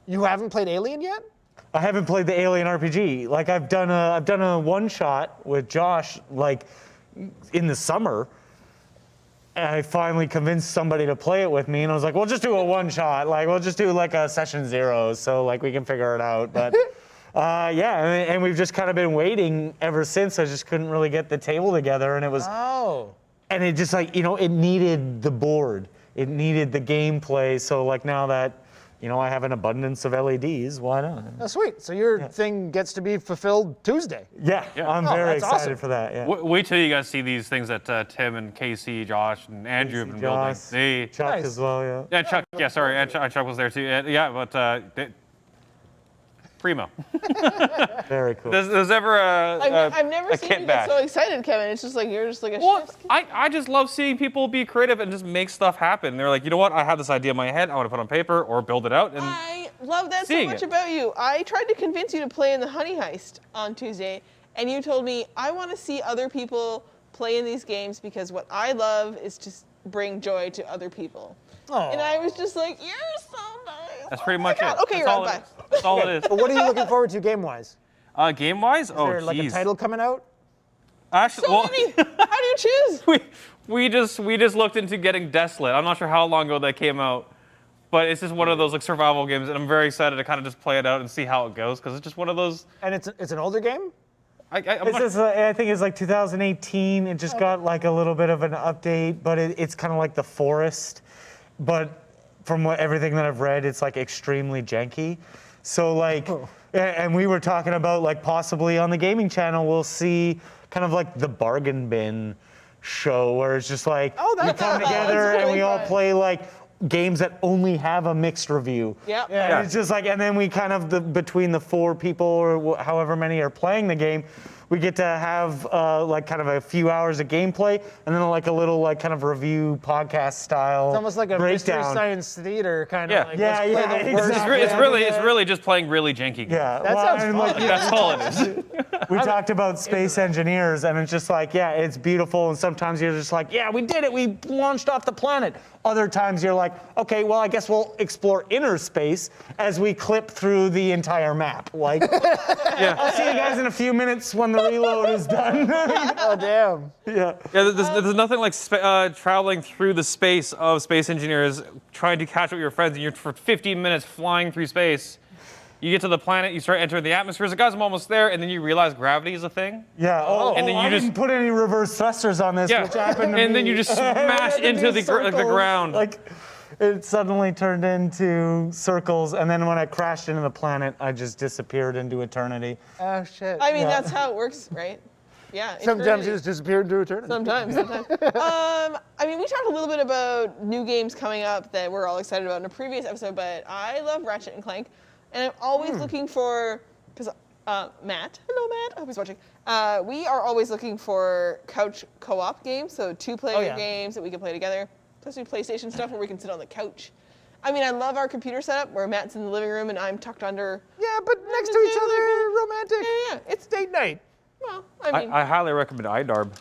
haven't played Alien yet? I haven't played the Alien RPG. Like I've done a one shot with Josh like in the summer. And I finally convinced somebody to play it with me, and I was like, "We'll just do a one shot. Like we'll just do like a session 0, so like we can figure it out." But and we've just kind of been waiting ever since. I just couldn't really get the table together, and it was and it just like it needed the board, it needed the gameplay. So like now that I have an abundance of LEDs, why not? Oh, sweet. So your thing gets to be fulfilled Tuesday. Yeah. I'm very excited awesome. for that. Yeah. Wait till you guys see these things that Tim and Casey, Josh, and Andrew have been building. Chuck as well, yeah. Yeah, Chuck. Yeah, sorry, and Chuck was there too. Primo. Very cool. There's ever I've never seen kit you bash. get so excited, Kevin. It's just like you're just like a Well, chef's kiss. I just love seeing people be creative and just make stuff happen. They're like, you know what? I have this idea in my head. I want to put it on paper or build it out. And I love that so seeing much it. about you. I tried to convince you to play in the Honey Heist on Tuesday, and you told me, I want to see other people play in these games because what I love is to bring joy to other people. Aww. And I was just like, you're so nice. that's pretty much it. Okay, That's you're all on, it is. That's all it is. But what are you looking forward to game-wise? Game-wise? Is there like a title coming out? Actually, So many. How do you choose? we just looked into getting Desolate. I'm not sure how long ago that came out, but it's just one of those like survival games, and I'm very excited to kind of just play it out and see how it goes because it's just one of those. And it's an older game? I think it's like 2018. It just got like a little bit of an update, but it's kind of like The Forest. But from everything that I've read, it's like extremely janky. So like, and we were talking about like possibly on the gaming channel, we'll see kind of like the bargain bin show where it's just like we come together and we all play like games that only have a mixed review. Yep. Yeah. And it's just like, and then we kind of between the 4 people or however many are playing the game, we get to have like kind of a few hours of gameplay, and then like a little like kind of review podcast style. It's almost like a mystery breakdown. science theater kind Yeah. of. Like, Yeah, let's play yeah, the worst exactly. It's really just playing really janky games. Yeah, That sounds and, fun. like, That's all it is. we talked about space engineers, and it's just like, yeah, it's beautiful, and sometimes you're just like, yeah, we did it, we launched off the planet. Other times you're like, okay, well, I guess we'll explore inner space as we clip through the entire map. Like, I'll see you guys in a few minutes when the reload is done. Oh, damn. Yeah. Yeah, there's nothing like traveling through the space of space engineers trying to catch up with your friends, and you're for 15 minutes flying through space. You get to the planet, you start entering the atmosphere. It's like, guys, I'm almost there, and then you realize gravity is a thing. Yeah. And then you I just didn't put any reverse thrusters on this, Yeah. which happened to And me. then you just smash I had to into do the circles. ground. Like, it suddenly turned into circles, and then when I crashed into the planet, I just disappeared into eternity. Oh, shit. I mean, Yeah. that's how it works, right? Yeah. Sometimes eternity. you just disappear into eternity. Sometimes. I mean, we talked a little bit about new games coming up that we're all excited about in a previous episode, but I love Ratchet and Clank, and I'm always looking for, because Matt, hello Matt, I hope he's watching. We are always looking for couch co-op games, so two-player games that we can play together, especially PlayStation stuff where we can sit on the couch. I mean, I love our computer setup where Matt's in the living room and I'm tucked under. Yeah, but next to each other, romantic. Yeah. It's date night. Well, I mean, I highly recommend iDarb.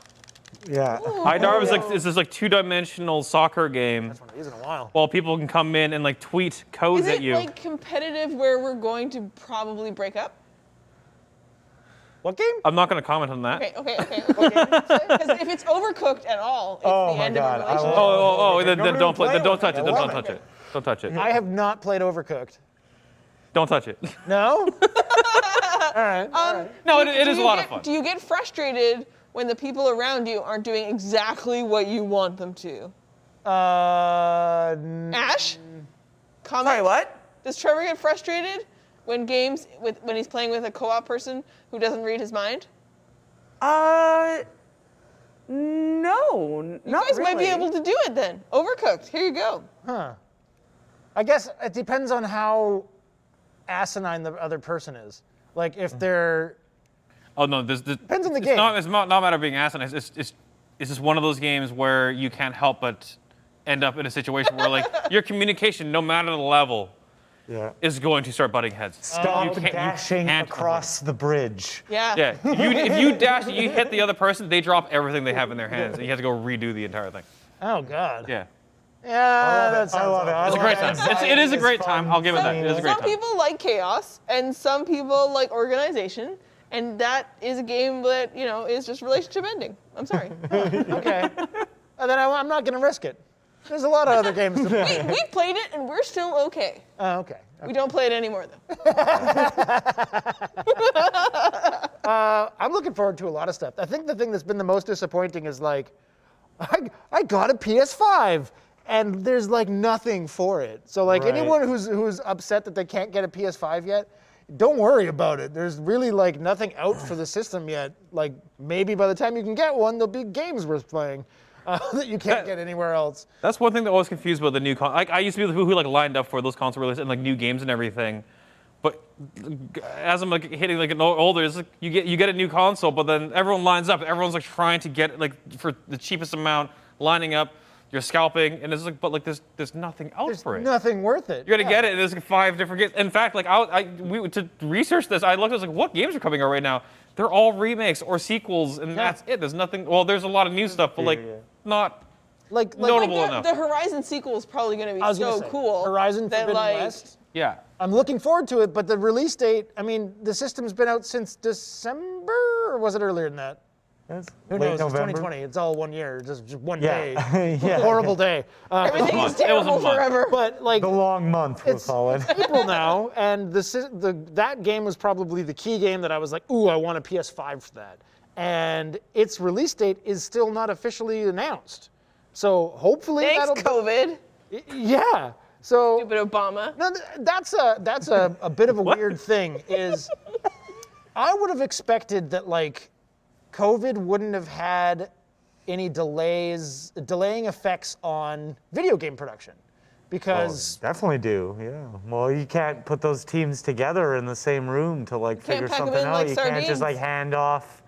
Yeah. iDarb is like this like two-dimensional soccer game. That's one I've used in a while. While people can come in and like tweet codes is at it you. like competitive where we're going to probably break up? What game? I'm not going to comment on that. Okay. Because if it's overcooked at all, it's Oh the my end God, of I a love relationship. Then don't play. Then don't touch it. I Then love don't touch it. Don't touch it. I have not played Overcooked. Don't touch it. No? All right. No, it is Do a you lot get- of fun. Do you get frustrated when the people around you aren't doing exactly what you want them to? Ash? Comment? Sorry, what? Does Trevor get frustrated when when he's playing with a co-op person who doesn't read his mind? No, You not guys might be really. able to do it then. Overcooked. Here you go. Huh. I guess it depends on how asinine the other person is. Like if they're Oh no, depends on the it's game. not a matter of being asinine. It's just one of those games where you can't help but end up in a situation where like your communication, no matter the level, is going to start butting heads. Stop You dashing can't across the bridge. Yeah. Yeah, if you dash, you hit the other person, they drop everything they have in their hands, and you have to go redo the entire thing. Oh God. Yeah, Yeah, that I sounds love it. awful. it's a great time. It is a great time. I'll give it that. It is a great Some time. people like chaos, and some people like organization, and that is a game that is just relationship ending. I'm sorry. Okay. And then I'm not going to risk it. There's a lot of other games to play. We played it, and we're still okay. Oh, okay. We don't play it anymore, though. I'm looking forward to a lot of stuff. I think the thing that's been the most disappointing is like, I got a PS5 and there's like nothing for it. So like Right. anyone who's upset that they can't get a PS5 yet, don't worry about it. There's really like nothing out for the system yet. Like maybe by the time you can get one, there'll be games worth playing that you can't get anywhere else. That's one thing that always confused about the new like I used to be the people who like lined up for those console releases and like new games and everything. But as I'm like hitting like older, it's like you get a new console, but then everyone lines up. Everyone's like trying to get like for the cheapest amount, lining up. You're scalping, and it's like, but like there's nothing out for it. Nothing worth it. You gotta get it, and there's like 5 different games. In fact, like to research this, I looked. I was like, what games are coming out right now? They're all remakes or sequels, and that's it. There's nothing. Well, there's a lot of new stuff, but like not like notable enough. The Horizon sequel is probably going to be so cool. Horizon that, Forbidden like, West. Yeah. I'm looking forward to it, but the release date, I mean, the system's been out since December, or was it earlier than that? Who late knows? It's November. 2020. It's all 1 year, just one Yeah. day. Yeah. Horrible day. Everything is terrible forever. But like The long month, we'll call it. April now, and that game was probably the key game that I was like, ooh, I want a PS5 for that. And its release date is still not officially announced. So hopefully Thanks, COVID. Yeah. So Stupid Obama. no, that's a bit of a weird thing. Is I would have expected that like COVID wouldn't have had any delaying effects on video game production, because Definitely do, yeah. Well, you can't put those teams together in the same room to like figure pack 'em something in out. like You can't just sardines. like hand off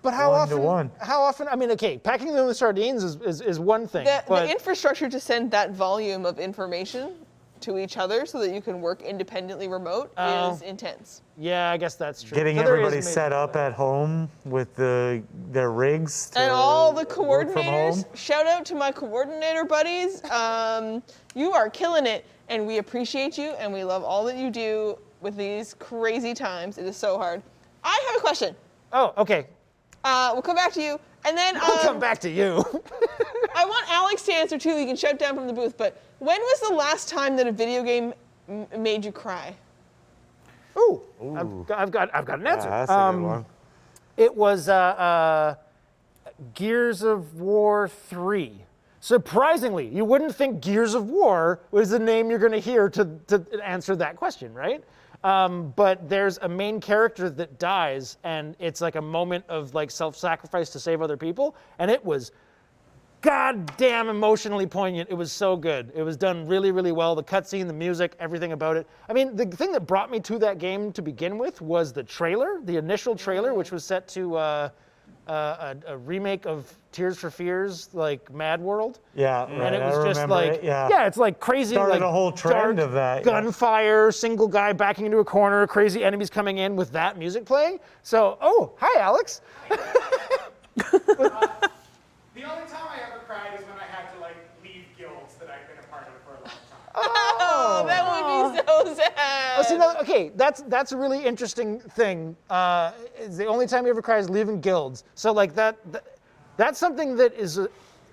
But how One to often? one. How often? I mean, okay, packing them with sardines is one thing. The but infrastructure to send that volume of information to each other so that you can work independently remote is intense. yeah, I guess that's true. Getting So there is everybody maybe- set up at home with their rigs. And to all the work from home. coordinators, shout out to my coordinator buddies. You are killing it, and we appreciate you, and we love all that you do with these crazy times. It is so hard. I have a question. Oh, okay. We'll come back to you, and then I'll come back to you. I want Alex to answer too. You can shout down from the booth. But when was the last time that a video game made you cry? Ooh. I've got an answer. Yeah, that's a good one. It was Gears of War 3. Surprisingly, you wouldn't think Gears of War was the name you're going to hear to answer that question, right? But there's a main character that dies, and it's like a moment of like self-sacrifice to save other people, and it was goddamn emotionally poignant. It was so good. It was done really, really well. The cutscene, the music, everything about it. I mean, the thing that brought me to that game to begin with was the trailer, the initial trailer, which was set to a remake of Tears for Fears, like Mad World. Yeah, And right. it was I just remember like, it, yeah. it's like crazy, Started like a whole trend dark of that, yeah. gunfire, single guy backing into a corner, crazy enemies coming in with that music playing. So, oh, hi, Alex. The only time I ever cried is when I had to like leave guilds that I've been a part of for a long time. Oh, that would be so sad. Oh, see, no, okay, that's a really interesting thing. It's the only time you ever cry is leaving guilds. So like that's something that is,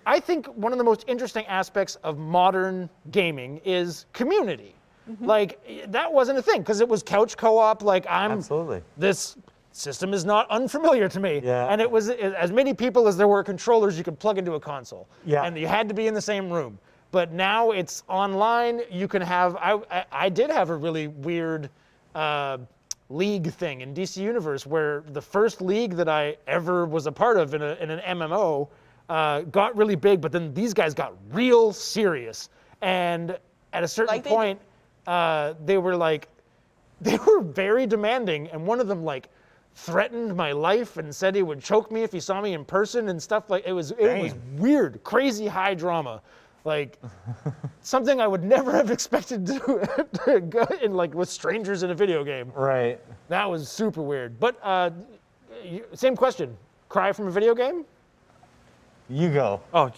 I think one of the most interesting aspects of modern gaming is community. Like that wasn't a thing because it was couch co-op. Like Absolutely. This system is not unfamiliar to me. Yeah. And it was as many people as there were controllers you could plug into a console. Yeah. And you had to be in the same room. But now it's online. You can have, I did have a really weird league thing in DC Universe where the first league that I ever was a part of in an MMO got really big, but then these guys got real serious. And at a certain point, they were very demanding, and one of them like threatened my life and said he would choke me if he saw me in person and stuff. Like it was weird, crazy high drama. Like something I would never have expected to go in, like with strangers in a video game. Right. That was super weird. But same question. Cry from a video game? You go. Oh,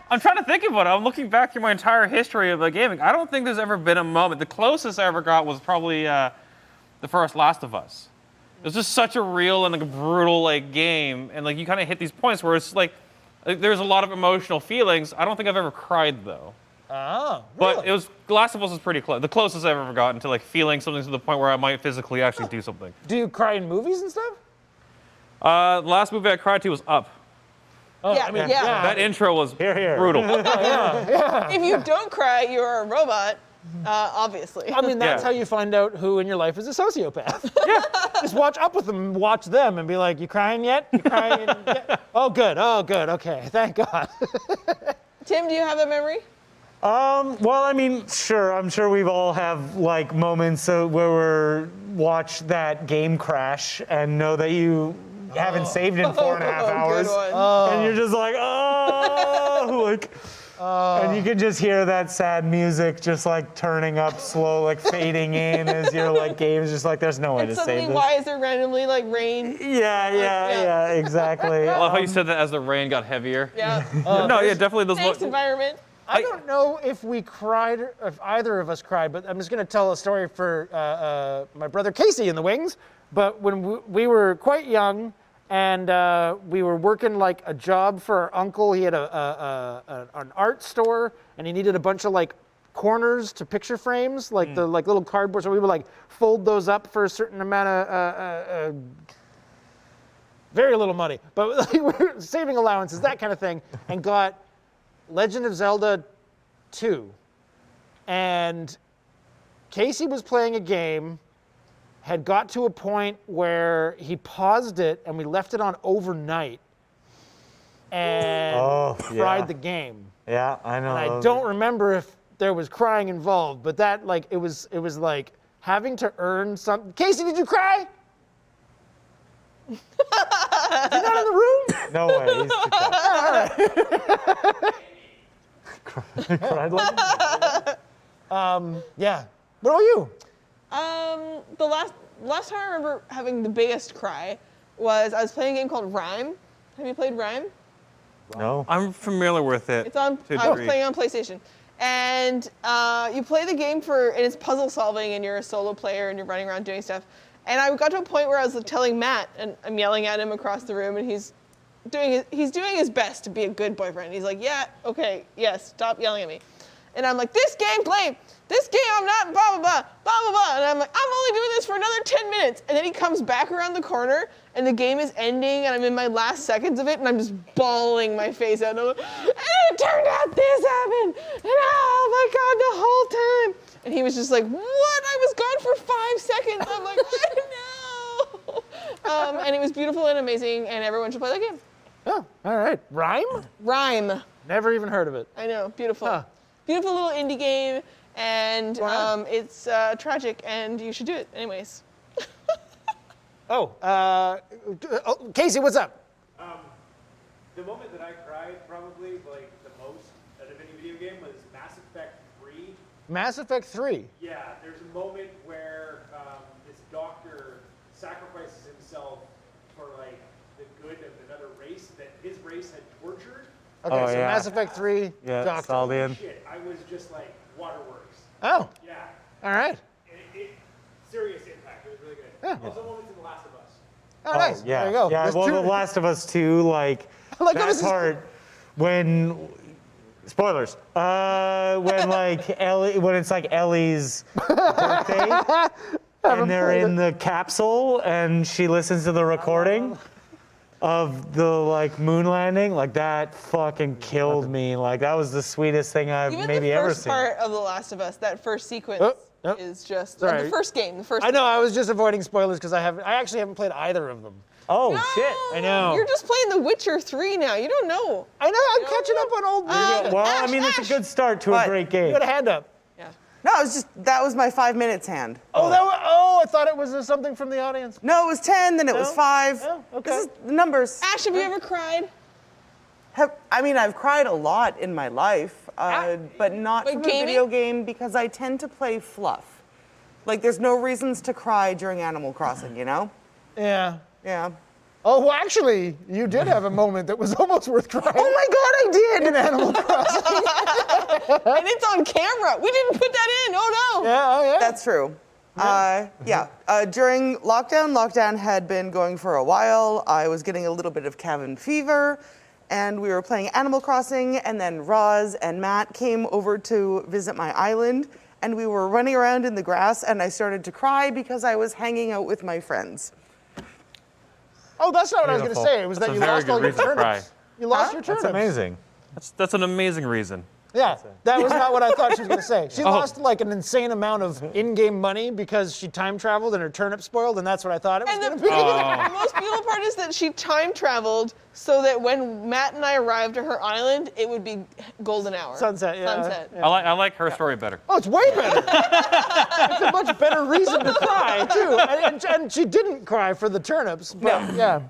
I'm trying to think of one. I'm looking back through my entire history of gaming. I don't think there's ever been a moment. The closest I ever got was probably the first Last of Us. It was just such a real and like a brutal like game, and like you kind of hit these points where it's like there's a lot of emotional feelings. I don't think I've ever cried though. Oh, But it was Last of Us was pretty close. The closest I've ever gotten to like feeling something to the point where I might physically actually do something. Do you cry in movies and stuff? The last movie I cried to was Up. Oh, Yeah, I mean, yeah. That intro was brutal. If you don't cry, you're a robot, obviously. I mean, that's Yeah. how you find out who in your life is a sociopath. Yeah. Just watch Up with them, watch them, and be like, you crying yet? You crying yet? Oh, good. Okay. Thank God. Tim, do you have a memory? Well, I mean, sure. I'm sure we've all have like moments where we're watch that game crash and know that you haven't saved in 4.5 hours, Good one. and you're just like, oh, like. And you can just hear that sad music just like turning up slow, like fading in as your like game's just like there's no way And to suddenly, save this. why is there randomly like rain? Yeah, exactly. I love how you said that as the rain got heavier. Yeah. No, yeah, definitely those. Thanks, environment. I don't know if we cried, if either of us cried, but I'm just going to tell a story for my brother Casey in the wings. But when we were quite young, and we were working like a job for our uncle. He had an art store, and he needed a bunch of like corners to picture frames, like the like little cardboard. So we would like fold those up for a certain amount of very little money, but like, we were saving allowances, that kind of thing, and got Legend of Zelda 2. And Casey was playing a game, had got to a point where he paused it and we left it on overnight and fried the game. Yeah, I know. And I don't remember if there was crying involved, but that like it was like having to earn something. Casey, did you cry? Is he not in the room? No way. He's too cried like Yeah. What about you? The last time I remember having the biggest cry was I was playing a game called Rhyme. Have you played Rhyme? No. I'm familiar with it. It's on. to a I was degree. playing on PlayStation, and you play the game and it's puzzle solving, and you're a solo player, and you're running around doing stuff. And I got to a point where I was telling Matt, and I'm yelling at him across the room, and he's doing his best to be a good boyfriend. He's like, yeah, okay, yes, stop yelling at me. And I'm like, this game's lame. This game, I'm not, blah, blah, blah, blah, blah, blah. And I'm like, I'm only doing this for another 10 minutes. And then he comes back around the corner, and the game is ending, and I'm in my last seconds of it, and I'm just bawling my face out. And I'm like, and it turned out this happened. And oh my God, the whole time. And he was just like, what? I was gone for 5 seconds. I'm like, I know. And it was beautiful and amazing, and everyone should play that game. Oh, all right. Rhyme? Rhyme. Never even heard of it. I know, beautiful. Huh. Beautiful little indie game, and it's tragic, and you should do it anyways. Casey, what's up? The moment that I cried probably like the most out of any video game was Mass Effect 3. Mass Effect 3. Yeah, there's a moment where this doctor sacrifices himself for like the good of another race that his race had tortured. Okay, so Mass Effect 3, Yeah, Doctor. Saldian. Shit, I was just like waterworks. Oh, Yeah, all right. serious impact. It was really good. Yeah. Also, moments in The Last of Us. Oh, nice. Yeah. There you go. Yeah, There's well, two- The Last of Us 2, like, Like, that this is- part when, spoilers, when like Ellie, when it's like Ellie's birthday, and they're in the capsule, and she listens to the recording of the like moon landing, like that fucking killed me. Like that was the sweetest thing I've Even maybe the ever first seen. part of The Last of Us, that first sequence is just Sorry. the first game. I know. I was just avoiding spoilers because I actually haven't played either of them. Oh shit! I know. You're just playing The Witcher 3 now. You don't know. I know. I'm catching up on old. Well, I mean, it's a good start to a great game. You got a hand up. Yeah. No, it was just, that was my 5 minutes hand. Oh, I thought it was something from the audience. No, it was 10, then it was No? 5. Oh, okay. This is the numbers. Ash, have you ever cried? I've cried a lot in my life, but not Like from gaming? a video game because I tend to play fluff. Like, there's no reasons to cry during Animal Crossing, you know? Yeah. Yeah. Oh, well, actually, you did have a moment that was almost worth crying. Oh my God, I did! In Animal Crossing. And it's on camera. We didn't put that in. Oh no. Yeah, oh yeah. That's true. During lockdown had been going for a while. I was getting a little bit of cabin fever, and we were playing Animal Crossing, and then Roz and Matt came over to visit my island, and we were running around in the grass, and I started to cry because I was hanging out with my friends. Oh, that's not what I was going to Beautiful. say. It was That's that a you very lost good all your reason to cry. turnips. You lost your turnips. That's amazing. That's an amazing reason. Yeah, that was not what I thought she was going to say. She lost like an insane amount of in-game money because she time traveled and her turnip spoiled, and that's what I thought it was And going the, to be. the most beautiful part is that she time traveled so that when Matt and I arrived at her island, it would be golden hour. Sunset, yeah. Sunset. Yeah. I like her story better. Oh, it's way better. It's a much better reason to cry, too. And she didn't cry for the turnips. But, yeah.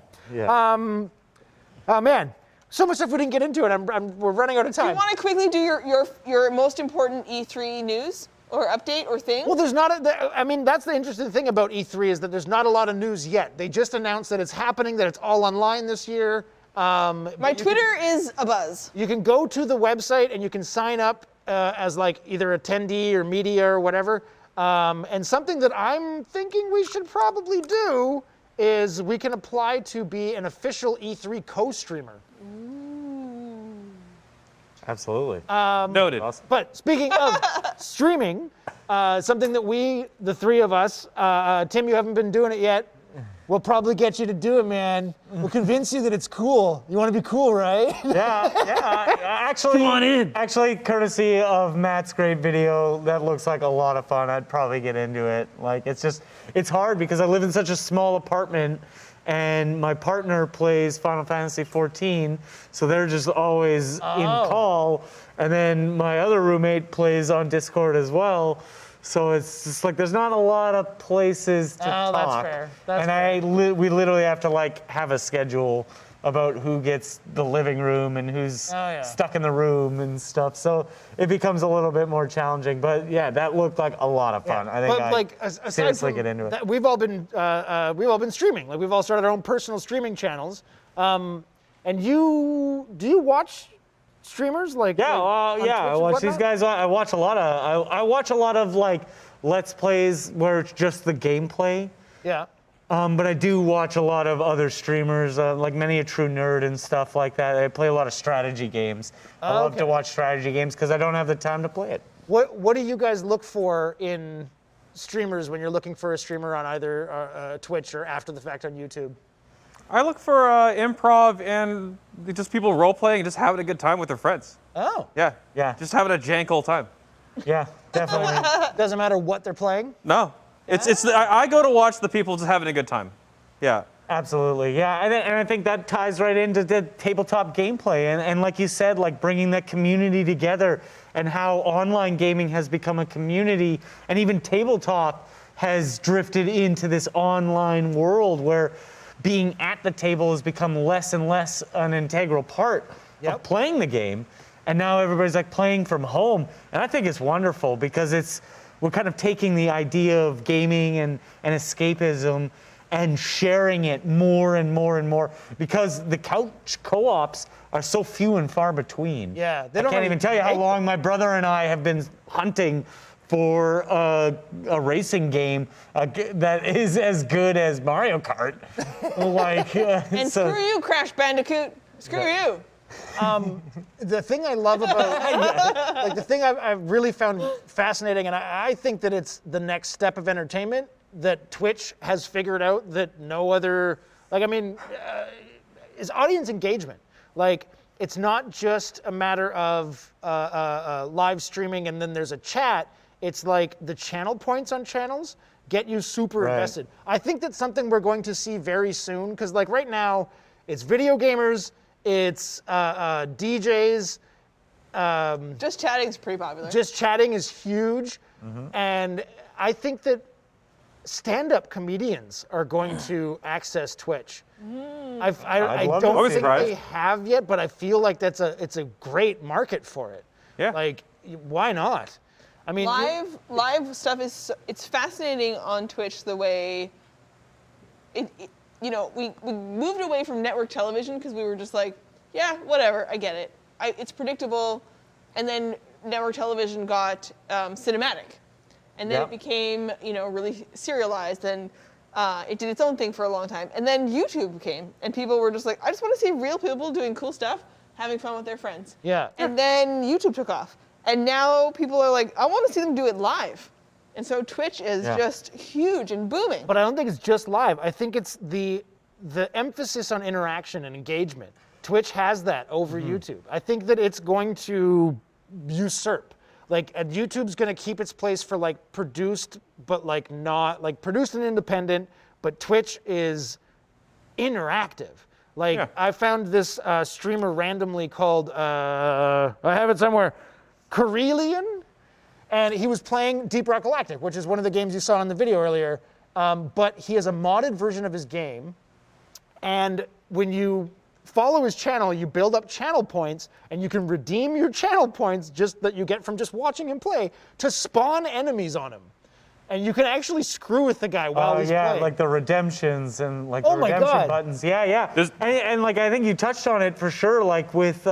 Oh, man. So much stuff we didn't get into it. We're running out of Do you time. want to quickly do your most important E3 news or update or thing? Well, there's not that's the interesting thing about E3 is that there's not a lot of news yet. They just announced that it's happening, that it's all online this year. My Twitter is abuzz. You can go to the website and you can sign up as like either attendee or media or whatever. And something that I'm thinking we should probably do is we can apply to be an official E3 co-streamer. Absolutely. Noted. But speaking of streaming, something that the three of us, Tim, you haven't been doing it yet. We'll probably get you to do it, man. We'll convince you that it's cool. You want to be cool, right? Yeah. Actually, come on in. Actually, courtesy of Matt's great video, that looks like a lot of fun. I'd probably get into it. Like, it's hard because I live in such a small apartment, and my partner plays Final Fantasy 14, so they're just always in call. And then my other roommate plays on Discord as well. So it's just like there's not a lot of places to talk. That's fair. That's And we literally have to like have a schedule about who gets the living room and who's stuck in the room and stuff. So it becomes a little bit more challenging. But yeah, that looked like a lot of fun. I think I seriously get into it. That, we've all been streaming. Like we've all started our own personal streaming channels. And do you watch streamers like? Yeah, I watch these guys. I watch a lot of like Let's Plays where it's just the gameplay. Yeah. But I do watch a lot of other streamers, like Many a True Nerd and stuff like that. I play a lot of strategy games. I love to watch strategy games because I don't have the time to play it. What do you guys look for in streamers when you're looking for a streamer on either Twitch or after the fact on YouTube? I look for improv and just people role playing and just having a good time with their friends. Oh. Yeah. Yeah. Just having a jank old time. Yeah, definitely. Doesn't matter what they're playing? No. I go to watch the people just having a good time. Yeah. Absolutely, yeah, and I think that ties right into the tabletop gameplay, and like you said, like bringing that community together, and how online gaming has become a community, and even tabletop has drifted into this online world where being at the table has become less and less an integral part of playing the game, and now everybody's like playing from home, and I think it's wonderful because we're kind of taking the idea of gaming and escapism and sharing it more and more and more because the couch co-ops are so few and far between. Yeah, I can't even tell you how long my brother and I have been hunting for a racing game that is as good as Mario Kart. And screw you, Crash Bandicoot. Screw you. The thing I love about, like the thing I've really found fascinating, and I think that it's the next step of entertainment that Twitch has figured out that no other, is audience engagement. Like, it's not just a matter of live streaming and then there's a chat. It's like the channel points on channels get you super invested. I think that's something we're going to see very soon because like right now, it's video gamers, it's DJs. Just chatting is pretty popular. Just chatting is huge. And I think that stand-up comedians are going to access Twitch. I don't think they have yet, but I feel like it's a great market for it. Yeah. Like, why not? I mean, live stuff it's fascinating on Twitch the way we moved away from network television because we were just like, yeah, whatever, I get it. It's predictable, and then network television got cinematic. And then it became, really serialized, and it did its own thing for a long time. And then YouTube came, and people were just like, I just want to see real people doing cool stuff, having fun with their friends. Yeah. And then YouTube took off. And now people are like, I want to see them do it live. And so Twitch is just huge and booming. But I don't think it's just live. I think it's the emphasis on interaction and engagement. Twitch has that over YouTube. I think that it's going to usurp. Like, YouTube's going to keep its place for like produced, but like not like produced and independent. But Twitch is interactive. Like, I found this streamer randomly called I have it somewhere, Carillion, and he was playing Deep Rock Galactic, which is one of the games you saw in the video earlier. But he has a modded version of his game, and when you follow his channel, you build up channel points, and you can redeem your channel points that you get from just watching him play to spawn enemies on him. And you can actually screw with the guy while he's playing. Like the redemptions and like the redemption buttons. Yeah. And like I think you touched on it for sure, like with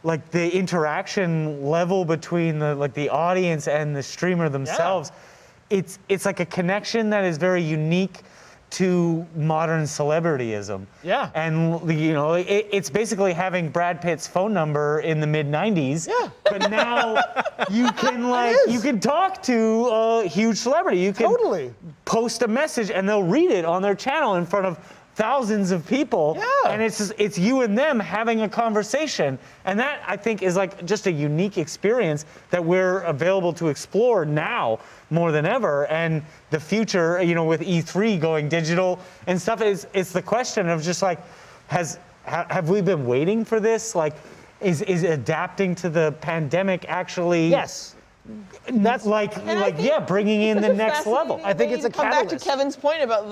like the interaction level between the audience and the streamer themselves. It's like a connection that is very unique to modern celebrityism. Yeah. And it's basically having Brad Pitt's phone number in the mid-90s. Yeah. But now you can talk to a huge celebrity. You can post a message and they'll read it on their channel in front of thousands of people. Yeah. And it's you and them having a conversation. And that I think is like just a unique experience that we're available to explore now more than ever. And the future, with E3 going digital and stuff, it's the question of just like, have we been waiting for this? Like, is adapting to the pandemic actually That's bringing in the next level. I think it's a come catalyst. back to Kevin's point about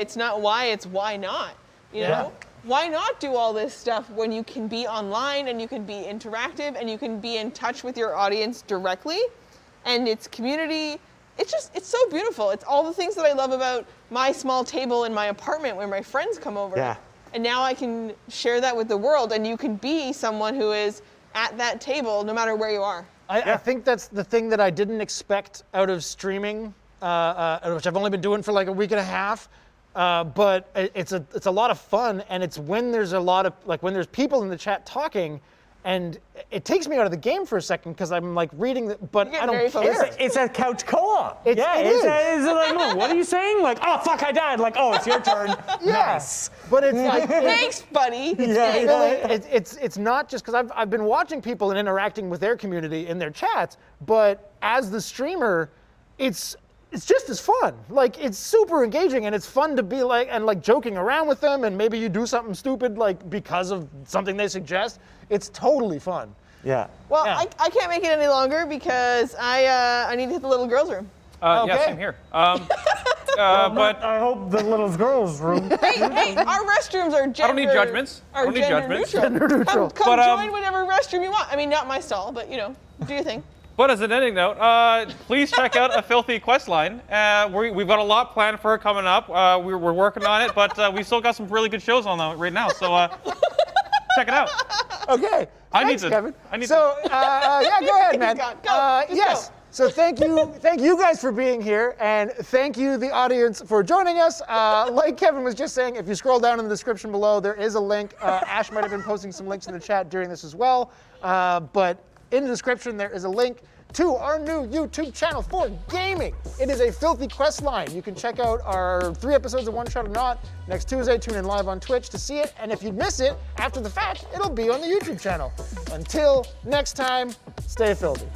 it's not why, it's why not. You know? Why not do all this stuff when you can be online and you can be interactive and you can be in touch with your audience directly, and it's community. It's so beautiful. It's all the things that I love about my small table in my apartment where my friends come over. Yeah. And now I can share that with the world, and you can be someone who is at that table no matter where you are. I think that's the thing that I didn't expect out of streaming, which I've only been doing for like a week and a half. But it's a lot of fun, and it's when there's when there's people in the chat talking, and it takes me out of the game for a second because I'm like reading, but I don't care. It's a couch co-op. It's like, oh, what are you saying? Like, oh fuck, I died. Like, oh, it's your turn. Nice. But it's like, thanks, buddy. It's not just because I've been watching people and interacting with their community in their chats, but as the streamer, it's just as fun. Like, it's super engaging, and it's fun to be like joking around with them, and maybe you do something stupid like because of something they suggest. It's totally fun. Yeah. Well, I can't make it any longer because I need to hit the little girls' room. Yeah, same here. But I hope the little girl's room. Hey, our restrooms are gender. I don't need judgments. Are gender neutral. Gender neutral. Come join whatever restroom you want. I mean, not my stall, but do your thing. But as an ending note, please check out A Filthy Questline. We've got a lot planned for it coming up. We're working on it, but we still got some really good shows on right now. So check it out. Okay. Thanks, Kevin. Go ahead, man. Yes. So thank you guys for being here, and thank you, the audience, for joining us. Like Kevin was just saying, if you scroll down in the description below, there is a link. Ash might have been posting some links in the chat during this as well. But in the description, there is a link to our new YouTube channel for gaming. It is A Filthy Questline. You can check out our 3 episodes of One Shot or Not next Tuesday. Tune in live on Twitch to see it. And if you miss it after the fact, it'll be on the YouTube channel. Until next time, stay filthy.